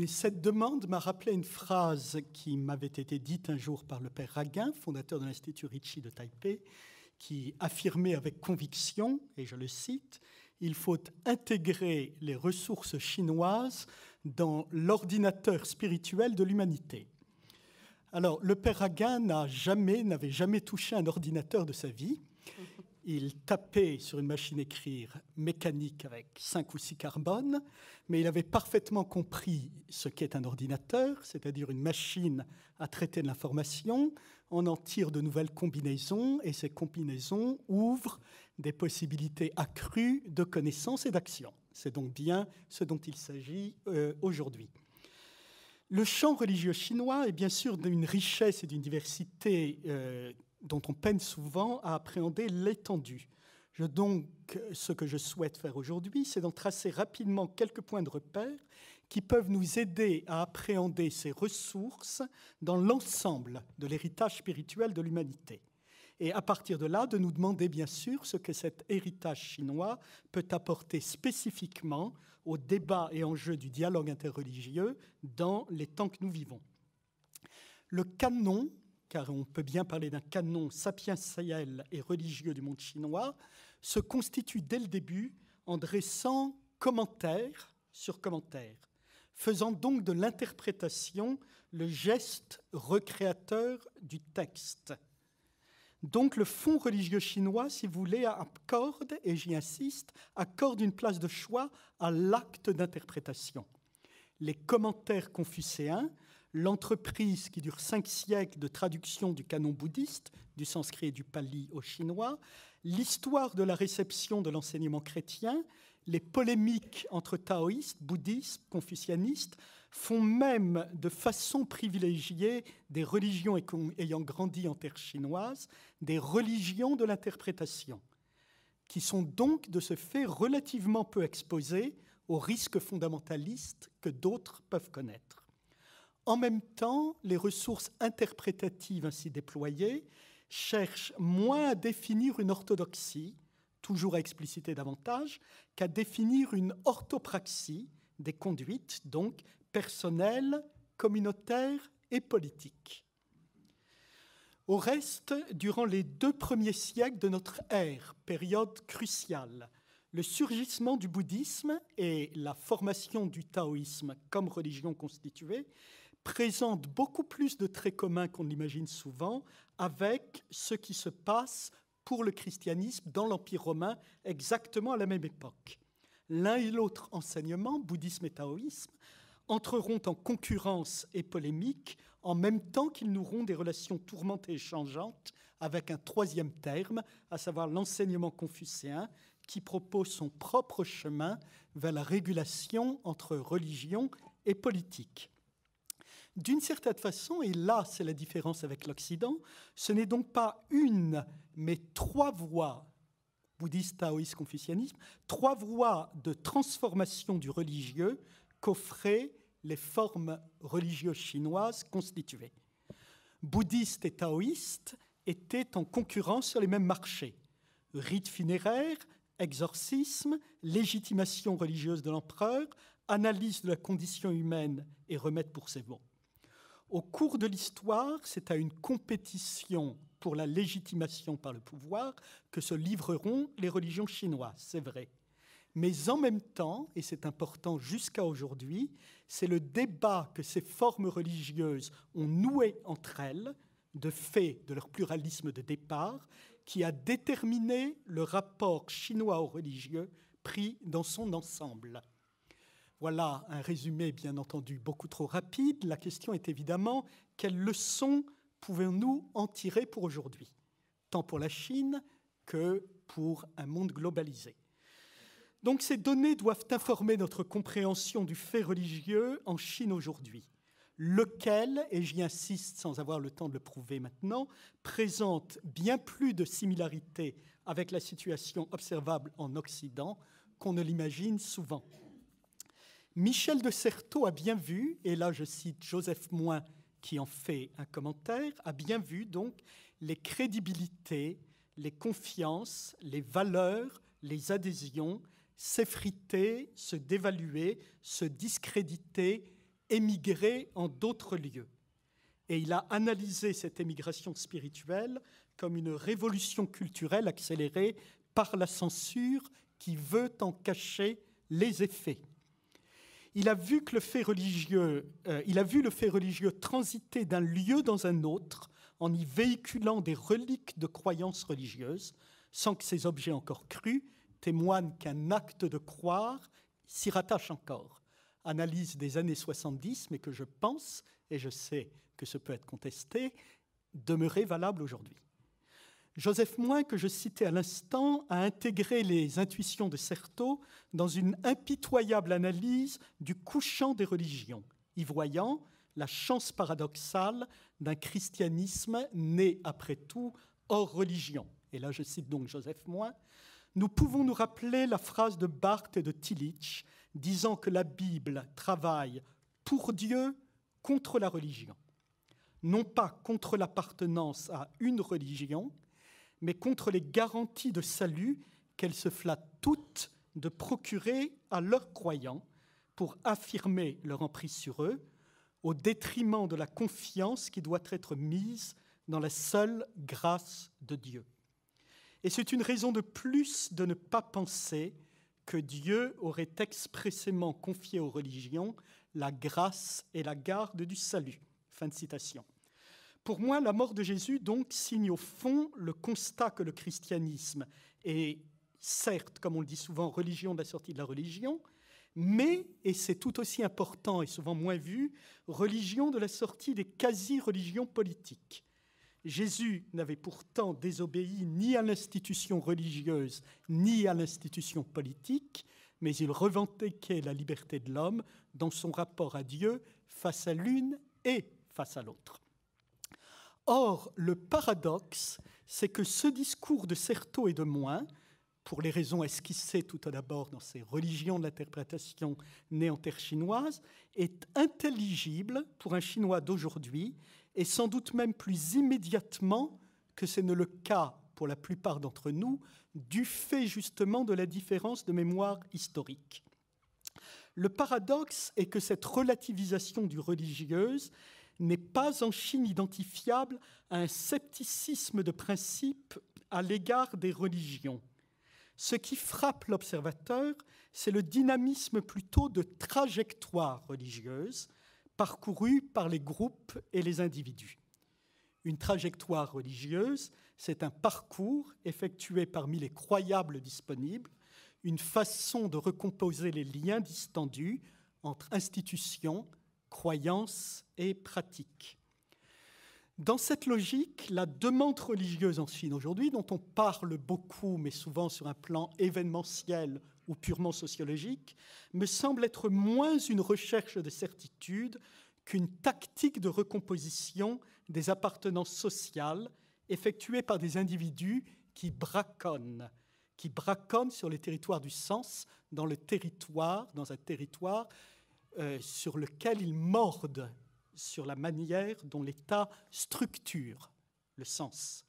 Cette demande m'a rappelé une phrase qui m'avait été dite un jour par le père Raguin, fondateur de l'Institut Ricci de Taipei, qui affirmait avec conviction, et je le cite, « Il faut intégrer les ressources chinoises dans l'ordinateur spirituel de l'humanité ». Alors, le père Raguin n'avait jamais touché un ordinateur de sa vie. Il tapait sur une machine à écrire mécanique avec 5 ou 6 carbones, mais il avait parfaitement compris ce qu'est un ordinateur, c'est-à-dire une machine à traiter de l'information. On en tire de nouvelles combinaisons, et ces combinaisons ouvrent des possibilités accrues de connaissances et d'action. C'est donc bien ce dont il s'agit aujourd'hui. Le champ religieux chinois est bien sûr d'une richesse et d'une diversité dont on peine souvent à appréhender l'étendue. Donc, ce que je souhaite faire aujourd'hui, c'est d'en tracer rapidement quelques points de repère qui peuvent nous aider à appréhender ces ressources dans l'ensemble de l'héritage spirituel de l'humanité. Et à partir de là, de nous demander bien sûr ce que cet héritage chinois peut apporter spécifiquement au débat et enjeux du dialogue interreligieux dans les temps que nous vivons. Le canon, car on peut bien parler d'un canon sapientiel et religieux du monde chinois, se constitue dès le début en dressant commentaire sur commentaire, faisant donc de l'interprétation le geste recréateur du texte. Donc le fond religieux chinois, si vous voulez, accorde, et j'y insiste, accorde une place de choix à l'acte d'interprétation. Les commentaires confucéens, l'entreprise qui dure 5 siècles de traduction du canon bouddhiste, du sanskrit et du pali au chinois, l'histoire de la réception de l'enseignement chrétien, les polémiques entre taoïstes, bouddhistes, confucianistes, font même de façon privilégiée des religions ayant grandi en terre chinoise, des religions de l'interprétation, qui sont donc de ce fait relativement peu exposées aux risques fondamentalistes que d'autres peuvent connaître. En même temps, les ressources interprétatives ainsi déployées cherchent moins à définir une orthodoxie, toujours à expliciter davantage, qu'à définir une orthopraxie, des conduites donc personnelles, communautaires et politiques. Au reste, durant les 2 premiers siècles de notre ère, période cruciale, le surgissement du bouddhisme et la formation du taoïsme comme religion constituée présentent beaucoup plus de traits communs qu'on l'imagine souvent avec ce qui se passe pour le christianisme dans l'Empire romain exactement à la même époque. L'un et l'autre enseignement, bouddhisme et taoïsme, entreront en concurrence et polémique en même temps qu'ils nourront des relations tourmentées et changeantes avec un 3e terme, à savoir l'enseignement confucéen, qui propose son propre chemin vers la régulation entre religion et politique. D'une certaine façon, et là c'est la différence avec l'Occident, ce n'est donc pas une, mais 3 voies, bouddhiste, taoïste, confucianisme, 3 voies de transformation du religieux qu'offraient les formes religieuses chinoises constituées. Bouddhistes et taoïstes étaient en concurrence sur les mêmes marchés. Rites funéraires, exorcisme, légitimation religieuse de l'empereur, analyse de la condition humaine et remède pour ses maux. Au cours de l'histoire, c'est à une compétition pour la légitimation par le pouvoir que se livreront les religions chinoises, c'est vrai. Mais en même temps, et c'est important jusqu'à aujourd'hui, c'est le débat que ces formes religieuses ont noué entre elles, de fait de leur pluralisme de départ, qui a déterminé le rapport chinois aux religieux pris dans son ensemble. Voilà un résumé, bien entendu, beaucoup trop rapide. La question est évidemment, quelles leçons pouvons-nous en tirer pour aujourd'hui, tant pour la Chine que pour un monde globalisé? Donc ces données doivent informer notre compréhension du fait religieux en Chine aujourd'hui, lequel, et j'y insiste sans avoir le temps de le prouver maintenant, présente bien plus de similarités avec la situation observable en Occident qu'on ne l'imagine souvent. Michel de Certeau a bien vu, et là je cite Joseph Moin qui en fait un commentaire, a bien vu donc les crédibilités, les confiances, les valeurs, les adhésions s'effriter, se dévaluer, se discréditer, émigrer en d'autres lieux. Et il a analysé cette émigration spirituelle comme une révolution culturelle accélérée par la censure qui veut en cacher les effets. Il a vu le fait religieux transiter d'un lieu dans un autre en y véhiculant des reliques de croyances religieuses, sans que ces objets encore crus témoignent qu'un acte de croire s'y rattache encore. Analyse des années 70, mais que je pense, et je sais que ce peut être contesté, demeurer valable aujourd'hui. Joseph Moin, que je citais à l'instant, a intégré les intuitions de Certeau dans une impitoyable analyse du couchant des religions, y voyant la chance paradoxale d'un christianisme né, après tout, hors religion. Et là, je cite donc Joseph Moin. Nous pouvons nous rappeler la phrase de Barth et de Tillich disant que la Bible travaille pour Dieu contre la religion. Non pas contre l'appartenance à une religion, mais contre les garanties de salut qu'elles se flattent toutes de procurer à leurs croyants pour affirmer leur emprise sur eux, au détriment de la confiance qui doit être mise dans la seule grâce de Dieu. Et c'est une raison de plus de ne pas penser que Dieu aurait expressément confié aux religions la grâce et la garde du salut. Fin de citation. Pour moi, la mort de Jésus, donc, signe au fond le constat que le christianisme est, certes, comme on le dit souvent, religion de la sortie de la religion, mais, et c'est tout aussi important et souvent moins vu, religion de la sortie des quasi-religions politiques. Jésus n'avait pourtant désobéi ni à l'institution religieuse ni à l'institution politique, mais il revendiquait la liberté de l'homme dans son rapport à Dieu face à l'une et face à l'autre. Or, le paradoxe, c'est que ce discours de Certeau et de Moin, pour les raisons esquissées tout d'abord dans ces religions de l'interprétation nées en terre chinoise, est intelligible pour un Chinois d'aujourd'hui et sans doute même plus immédiatement que ce n'est le cas pour la plupart d'entre nous, du fait justement de la différence de mémoire historique. Le paradoxe est que cette relativisation du religieuse n'est pas en Chine identifiable à un scepticisme de principe à l'égard des religions. Ce qui frappe l'observateur, c'est le dynamisme plutôt de trajectoire religieuse parcourue par les groupes et les individus. Une trajectoire religieuse, c'est un parcours effectué parmi les croyables disponibles, une façon de recomposer les liens distendus entre institutions, croyances et pratiques. Dans cette logique, la demande religieuse en Chine aujourd'hui, dont on parle beaucoup, mais souvent sur un plan événementiel ou purement sociologique, me semble être moins une recherche de certitude qu'une tactique de recomposition des appartenances sociales effectuée par des individus qui braconnent sur les territoires du sens, dans un territoire sur lequel ils mordent sur la manière dont l'État structure le sens.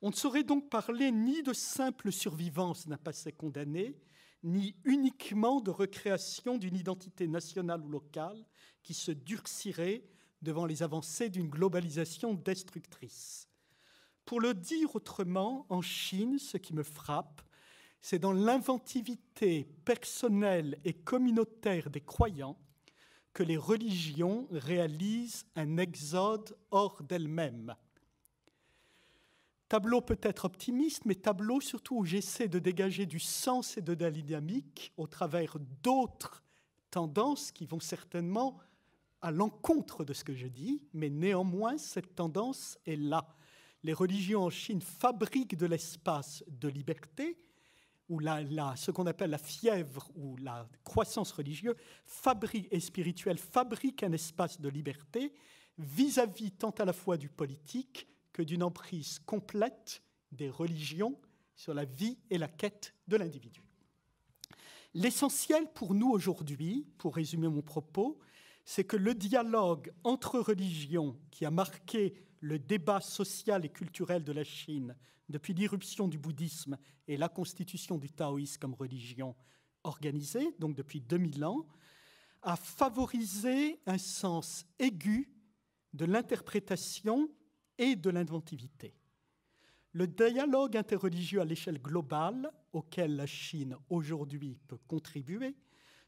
On ne saurait donc parler ni de simple survivance d'un passé condamné, ni uniquement de recréation d'une identité nationale ou locale qui se durcirait devant les avancées d'une globalisation destructrice. Pour le dire autrement, en Chine, ce qui me frappe, c'est dans l'inventivité personnelle et communautaire des croyants que les religions réalisent un exode hors d'elles-mêmes. Tableau peut-être optimiste, mais tableau surtout où j'essaie de dégager du sens et de la dynamique au travers d'autres tendances qui vont certainement à l'encontre de ce que je dis, mais néanmoins cette tendance est là. Les religions en Chine fabriquent de l'espace de liberté, où ce qu'on appelle la fièvre ou la croissance religieuse et spirituelle fabrique un espace de liberté vis-à-vis tant à la fois du politique que d'une emprise complète des religions sur la vie et la quête de l'individu. L'essentiel pour nous aujourd'hui, pour résumer mon propos, c'est que le dialogue entre religions qui a marqué le débat social et culturel de la Chine depuis l'irruption du bouddhisme et la constitution du taoïsme comme religion organisée, donc depuis 2000 ans, a favorisé un sens aigu de l'interprétation et de l'inventivité. Le dialogue interreligieux à l'échelle globale, auquel la Chine aujourd'hui peut contribuer,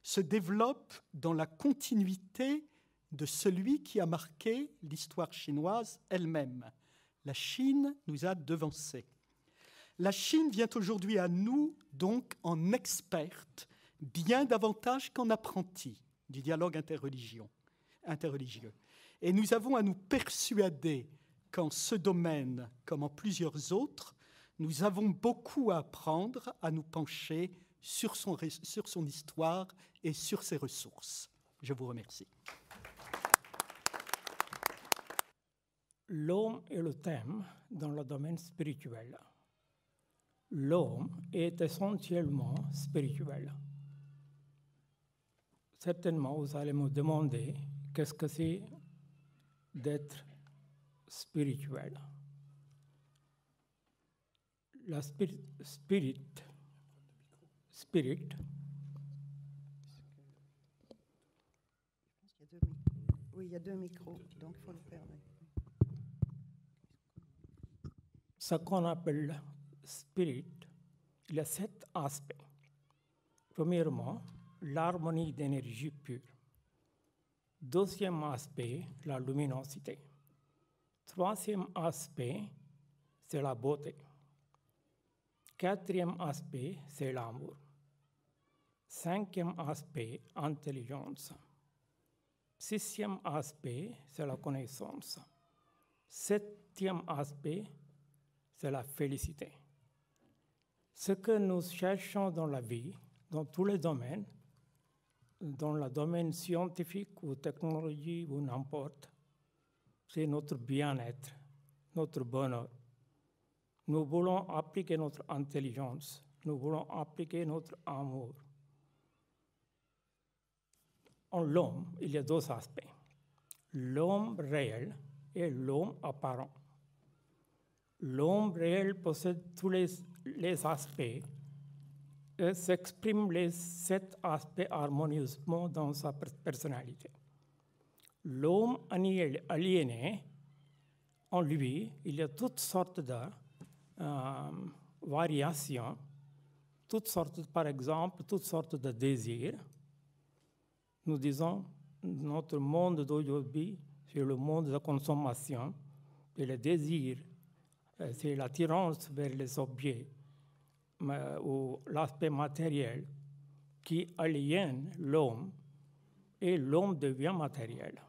se développe dans la continuité de celui qui a marqué l'histoire chinoise elle-même. La Chine nous a devancés. La Chine vient aujourd'hui à nous, donc, en experte, bien davantage qu'en apprenti du dialogue interreligieux. Et nous avons à nous persuader qu'en ce domaine, comme en plusieurs autres, nous avons beaucoup à apprendre, à nous pencher sur son histoire et sur ses ressources. Je vous remercie. L'homme est le thème dans le domaine spirituel. L'homme est essentiellement spirituel. Certainement, vous allez me demander qu'est-ce que c'est d'être spirituel. La spirit. Oui, il y a deux micros, donc il faut le faire. Ce qu'on appelle spirit, il y a 7 aspects. Premièrement, l'harmonie d'énergie pure. Deuxième aspect, la luminosité. Troisième aspect, c'est la beauté. Quatrième aspect, c'est l'amour. Cinquième aspect, intelligence. Sixième aspect, c'est la connaissance. Septième aspect, c'est la félicité. Ce que nous cherchons dans la vie, dans tous les domaines, dans le domaine scientifique ou technologie ou n'importe, c'est notre bien-être, notre bonheur. Nous voulons appliquer notre intelligence, nous voulons appliquer notre amour. En l'homme, il y a 2 aspects, l'homme réel et l'homme apparent. L'homme réel possède tous les aspects et s'exprime les 7 aspects harmonieusement dans sa personnalité. L'homme aliéné, en lui, il y a toutes sortes de variations, par exemple, toutes sortes de désirs. Nous disons, notre monde d'aujourd'hui, c'est le monde de la consommation, et le désir, c'est l'attirance vers les objets ou l'aspect matériel qui aliène l'homme et l'homme devient matériel.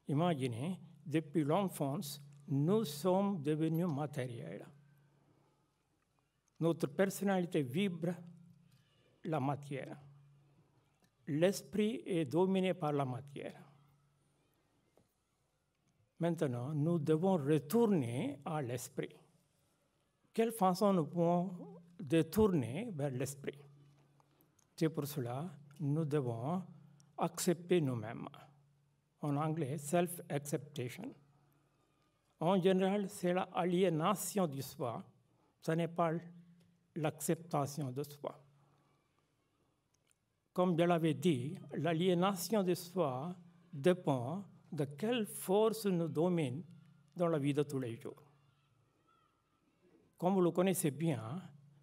Imaginez, depuis l'enfance, nous sommes devenus matériels. Notre personnalité vibre la matière. L'esprit est dominé par la matière. Maintenant, nous devons retourner à l'esprit. Quelle façon nous pouvons détourner vers l'esprit? C'est pour cela que nous devons accepter nous-mêmes. En anglais, self-acceptation. En général, c'est l'aliénation du soi, ce n'est pas l'acceptation de soi. Comme je l'avais dit, l'aliénation de soi dépend de quelle force nous domine dans la vie de tous les jours. Comme vous le connaissez bien,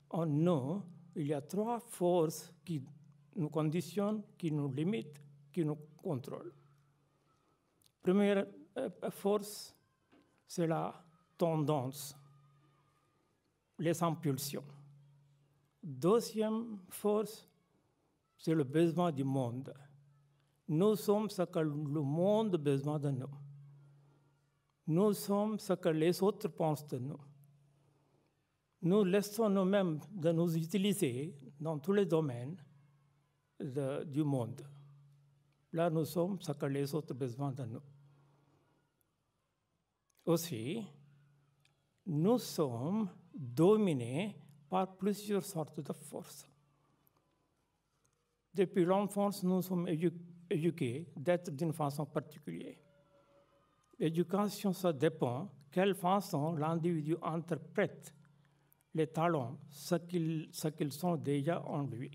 en nous, il y a 3 forces qui nous conditionnent, qui nous limitent, qui nous contrôlent. Première force, c'est la tendance, les impulsions. Deuxième force, c'est le besoin du monde. Nous sommes ce que le monde a besoin de nous. Nous sommes ce que les autres pensent de nous. Nous laissons nous-mêmes de nous utiliser dans tous les domaines du monde. Là, nous sommes ce que les autres ont besoin de nous. Aussi, nous sommes dominés par plusieurs sortes de forces. Depuis l'enfance, nous sommes éduqués d'être d'une façon particulière. L'éducation, ça dépend de quelle façon l'individu interprète les talents, ce qu'ils sont déjà en lui.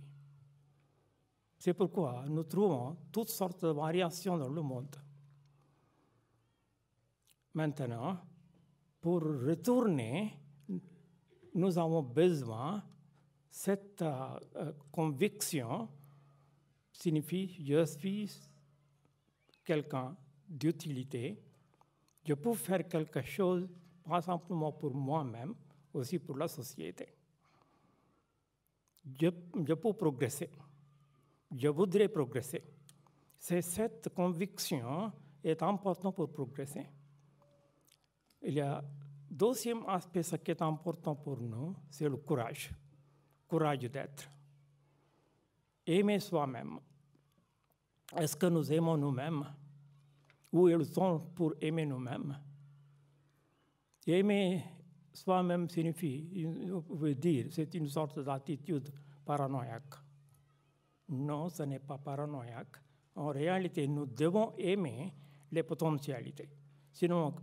C'est pourquoi nous trouvons toutes sortes de variations dans le monde. Maintenant, pour retourner, nous avons besoin de cette conviction signifie je suis quelqu'un d'utilité, je peux faire quelque chose, pas simplement pour moi-même, aussi pour la société. Je peux progresser, je voudrais progresser. Cette conviction est importante pour progresser. Il y a un deuxième aspect, ce qui est important pour nous, c'est le courage d'être. Aimer soi-même. Est-ce que nous aimons nous-mêmes? Où ils sont pour aimer nous-mêmes? Aimer soi-même signifie, vous pouvez dire, c'est une sorte d'attitude paranoïaque. Non, ce n'est pas paranoïaque. En réalité, nous devons aimer les potentialités. Sinon,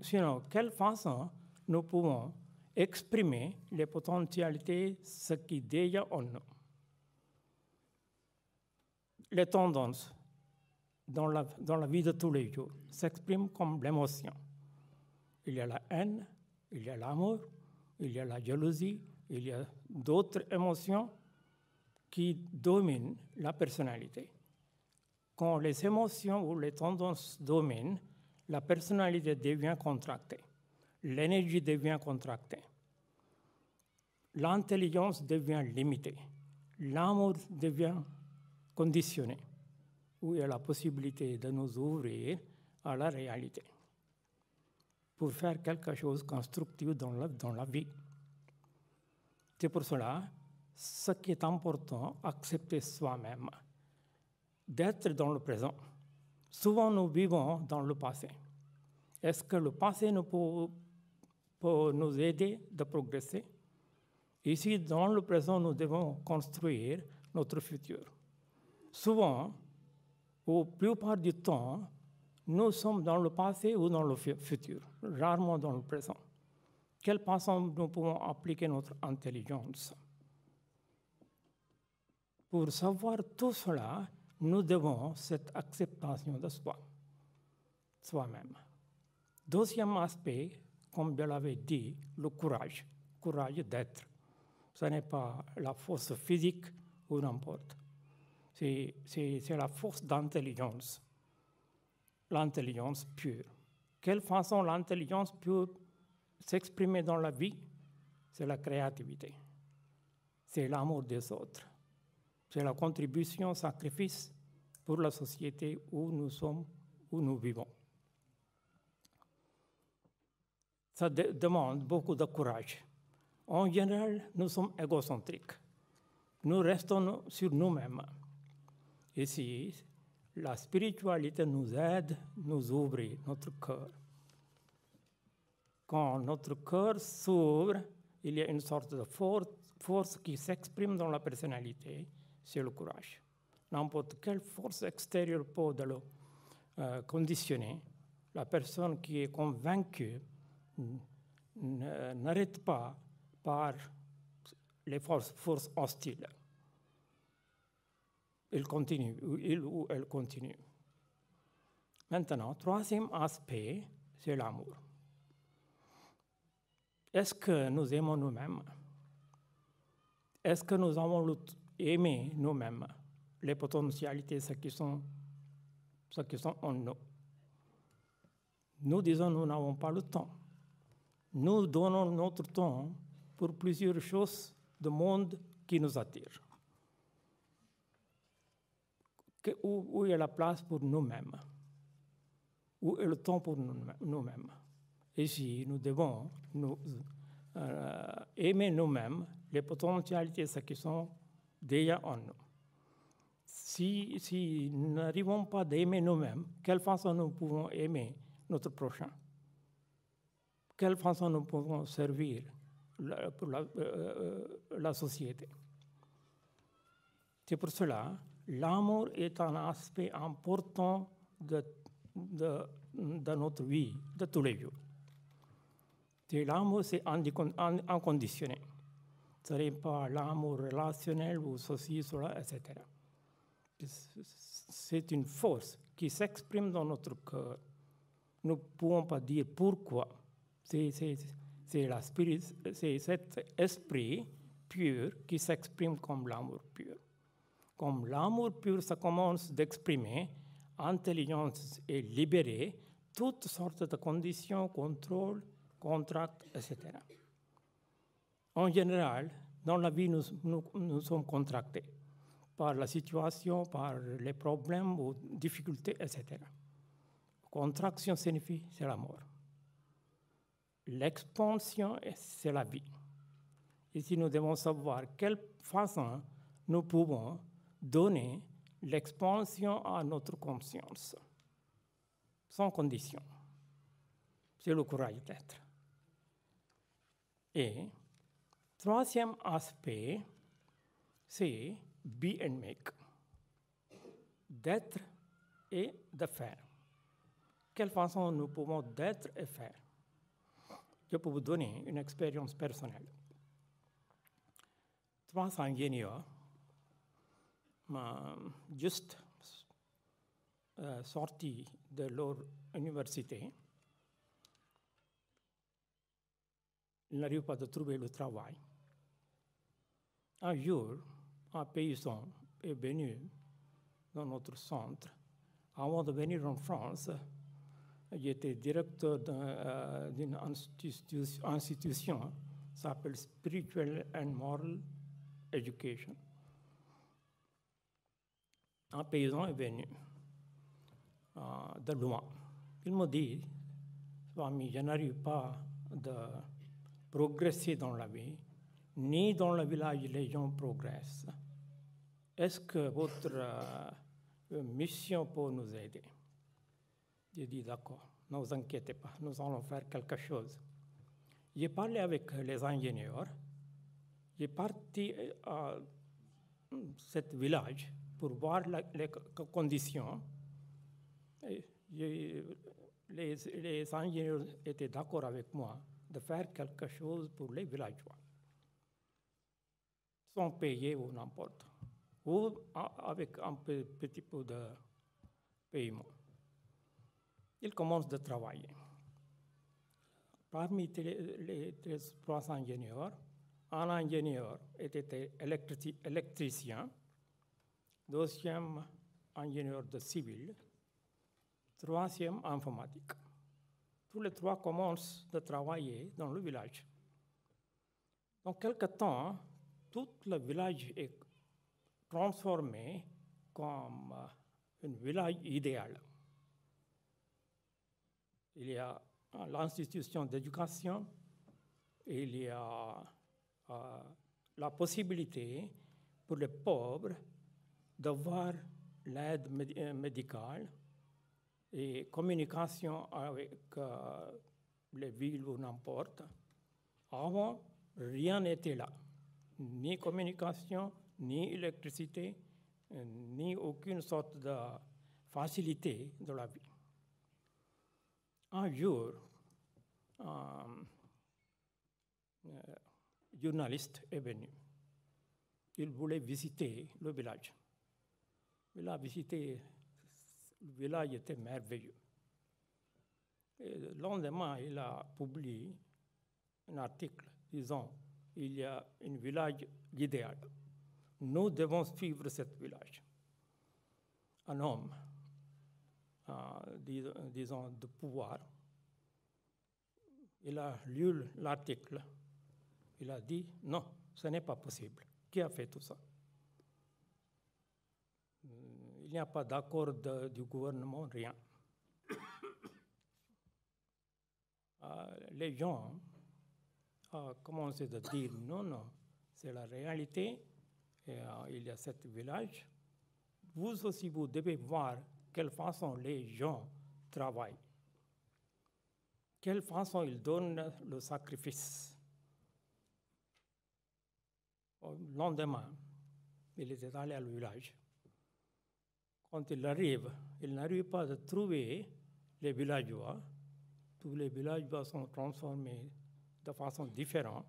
quelle façon nous pouvons exprimer les potentialités, ce qui est déjà en nous? Les tendances dans la vie de tous les jours s'expriment comme l'émotion. Il y a la haine, il y a l'amour, il y a la jalousie, il y a d'autres émotions qui dominent la personnalité. Quand les émotions ou les tendances dominent, la personnalité devient contractée, l'énergie devient contractée, l'intelligence devient limitée, l'amour devient conditionné, où il y a la possibilité de nous ouvrir à la réalité pour faire quelque chose de constructif dans la vie. C'est pour cela, ce qui est important, accepter soi-même, d'être dans le présent. Souvent, nous vivons dans le passé. Est-ce que le passé peut nous aider de progresser? Ici, dans le présent, nous devons construire notre futur. Souvent, ou la plupart du temps, nous sommes dans le passé ou dans le futur, rarement dans le présent. Quelle façon nous pouvons appliquer notre intelligence? Pour savoir tout cela, nous devons cette acceptation de soi-même. Deuxième aspect, comme je l'avais dit, le courage d'être. Ce n'est pas la force physique ou n'importe. C'est la force d'intelligence, l'intelligence pure. Quelle façon l'intelligence peut s'exprimer dans la vie? C'est la créativité, c'est l'amour des autres, c'est la contribution, sacrifice pour la société où nous sommes, où nous vivons. Ça demande beaucoup de courage. En général, nous sommes égocentriques. Nous restons sur nous-mêmes. Ici, la spiritualité nous aide, nous ouvre notre cœur. quand notre cœur s'ouvre, il y a une sorte de force qui s'exprime dans la personnalité, c'est le courage. N'importe quelle force extérieure peut le conditionner. La personne qui est convaincue n'arrête pas par les forces hostiles. Il continue, il ou elle continue. Maintenant, troisième aspect, c'est l'amour. Est-ce que nous aimons nous-mêmes? Est-ce que nous avons aimé nous-mêmes, les potentialités, ce qui sont en nous? Nous disons nous n'avons pas le temps. Nous donnons notre temps pour plusieurs choses du monde qui nous attirent. Où est la place pour nous-mêmes? Où est le temps pour nous-mêmes? Et si nous devons aimer nous-mêmes, les potentialités, ce qui sont déjà en nous. Si nous n'arrivons pas d'aimer nous-mêmes, quelle façon nous pouvons aimer notre prochain? Quelle façon nous pouvons servir pour la société? C'est pour cela, l'amour est un aspect important de notre vie, de tous les jours. L'amour, c'est inconditionnel. Ce n'est pas l'amour relationnel ou ceci, cela, etc. C'est une force qui s'exprime dans notre cœur. Nous ne pouvons pas dire pourquoi. C'est cet esprit pur qui s'exprime comme l'amour pur. Comme l'amour pur, ça commence d'exprimer, intelligence est libérée, toutes sortes de conditions, contrôle, contrats, etc. En général, dans la vie, nous sommes contractés par la situation, par les problèmes ou difficultés, etc. Contraction signifie c'est la mort. L'expansion, c'est la vie. Ici, nous devons savoir quelle façon nous pouvons donner l'expansion à notre conscience, sans condition. C'est le courage d'être. Et troisième aspect, c'est be and make. D'être et de faire. Quelle façon nous pouvons d'être et faire? Je peux vous donner une expérience personnelle. 3 ingénieurs juste sortis de leur université. Ils n'arrivent pas à trouver le travail. Un jour, un paysan est venu dans notre centre. Avant de venir en France, j'étais directeur d'une institution qui s'appelle Spiritual and Moral Education. Un paysan est venu de loin. Il me dit, Swami, je n'arrive pas à progresser dans la vie, ni dans le village les gens progressent. Est-ce que votre mission peut nous aider? J'ai dit, d'accord, ne vous inquiétez pas, nous allons faire quelque chose. J'ai parlé avec les ingénieurs, j'ai parti à ce village pour voir les conditions. Les ingénieurs étaient d'accord avec moi de faire quelque chose pour les villageois, sans payer ou n'importe, ou avec un petit peu de paiement. Ils commencent à travailler. Parmi les 3 ingénieurs, un ingénieur était électricien, deuxième ingénieur de civil, troisième informatique. Tous les 3 commencent à travailler dans le village. Dans quelque temps, tout le village est transformé comme un village idéal. Il y a l'institution d'éducation, il y a la possibilité pour les pauvres d'avoir l'aide médicale et communication avec les villes ou n'importe. Avant, rien n'était là. Ni communication, ni électricité, ni aucune sorte de facilité de la vie. Un jour, un journaliste est venu. Il voulait visiter le village. Il a visité, le village était merveilleux. Et le lendemain, il a publié un article disant il y a un village idéal. Nous devons suivre ce village. Un homme, disons, de pouvoir, il a lu l'article. Il a dit non, ce n'est pas possible. Qui a fait tout ça? Il n'y a pas d'accord du gouvernement, rien. Les gens ont commencé à dire non, non, c'est la réalité. Et, il y a ce village. Vous aussi, vous devez voir quelle façon les gens travaillent, quelle façon ils donnent le sacrifice. Au lendemain, il était allé au village. Quand il n'arrive pas à trouver les villageois. Tous les villageois sont transformés de façon différente.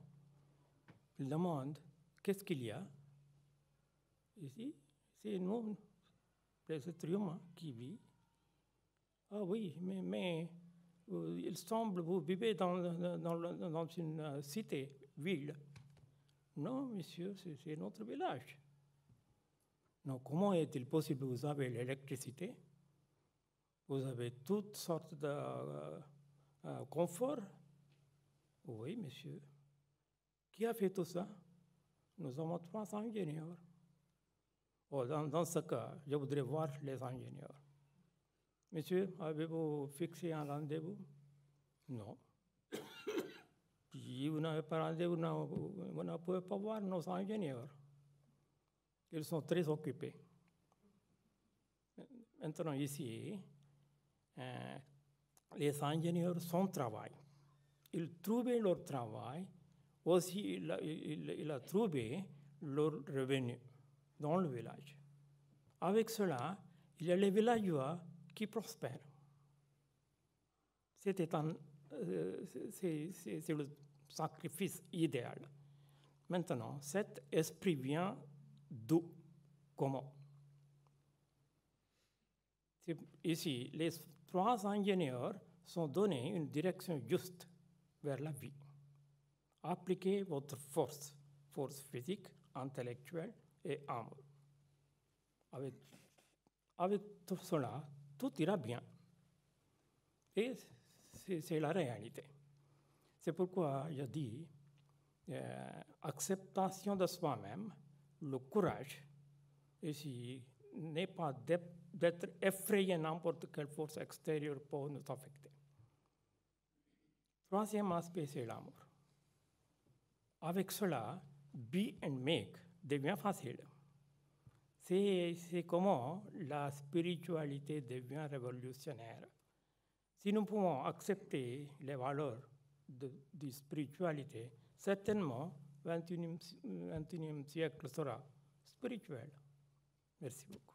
Il demande qu'est-ce qu'il y a. Ici, c'est nous, les êtres humains qui vivent. Ah oui, mais il semble que vous vivez dans une cité, ville. Non, monsieur, c'est notre village. Non, comment est-il possible que vous avez l'électricité? Vous avez toutes sortes de confort? Oui, monsieur. Qui a fait tout ça? Nous avons 3 ingénieurs. Oh, dans ce cas, je voudrais voir les ingénieurs. Monsieur, avez-vous fixé un rendez-vous? Non. Si vous n'avez pas rendez-vous, vous ne pouvez pas voir nos ingénieurs. Ils sont très occupés. Maintenant, ici, les ingénieurs sont travail. Ils trouvaient leur travail. Aussi, il a trouvé leur revenu dans le village. Avec cela, il y a les villageois qui prospèrent. C'est le sacrifice idéal. Maintenant, cet esprit vient d'où? Comment? Ici, les 3 ingénieurs sont donnés une direction juste vers la vie. Appliquez votre force physique, intellectuelle et âme. Avec tout cela, tout ira bien. Et c'est la réalité. C'est pourquoi je dis acceptation de soi-même, le courage, ici, n'est pas d'être effrayé n'importe quelle force extérieure pour nous affecter. 3e aspect, c'est l'amour. Avec cela, be and make devient facile. C'est comment la spiritualité devient révolutionnaire. Si nous pouvons accepter les valeurs de spiritualité, certainement, le 21e siècle sera spirituel. Merci beaucoup.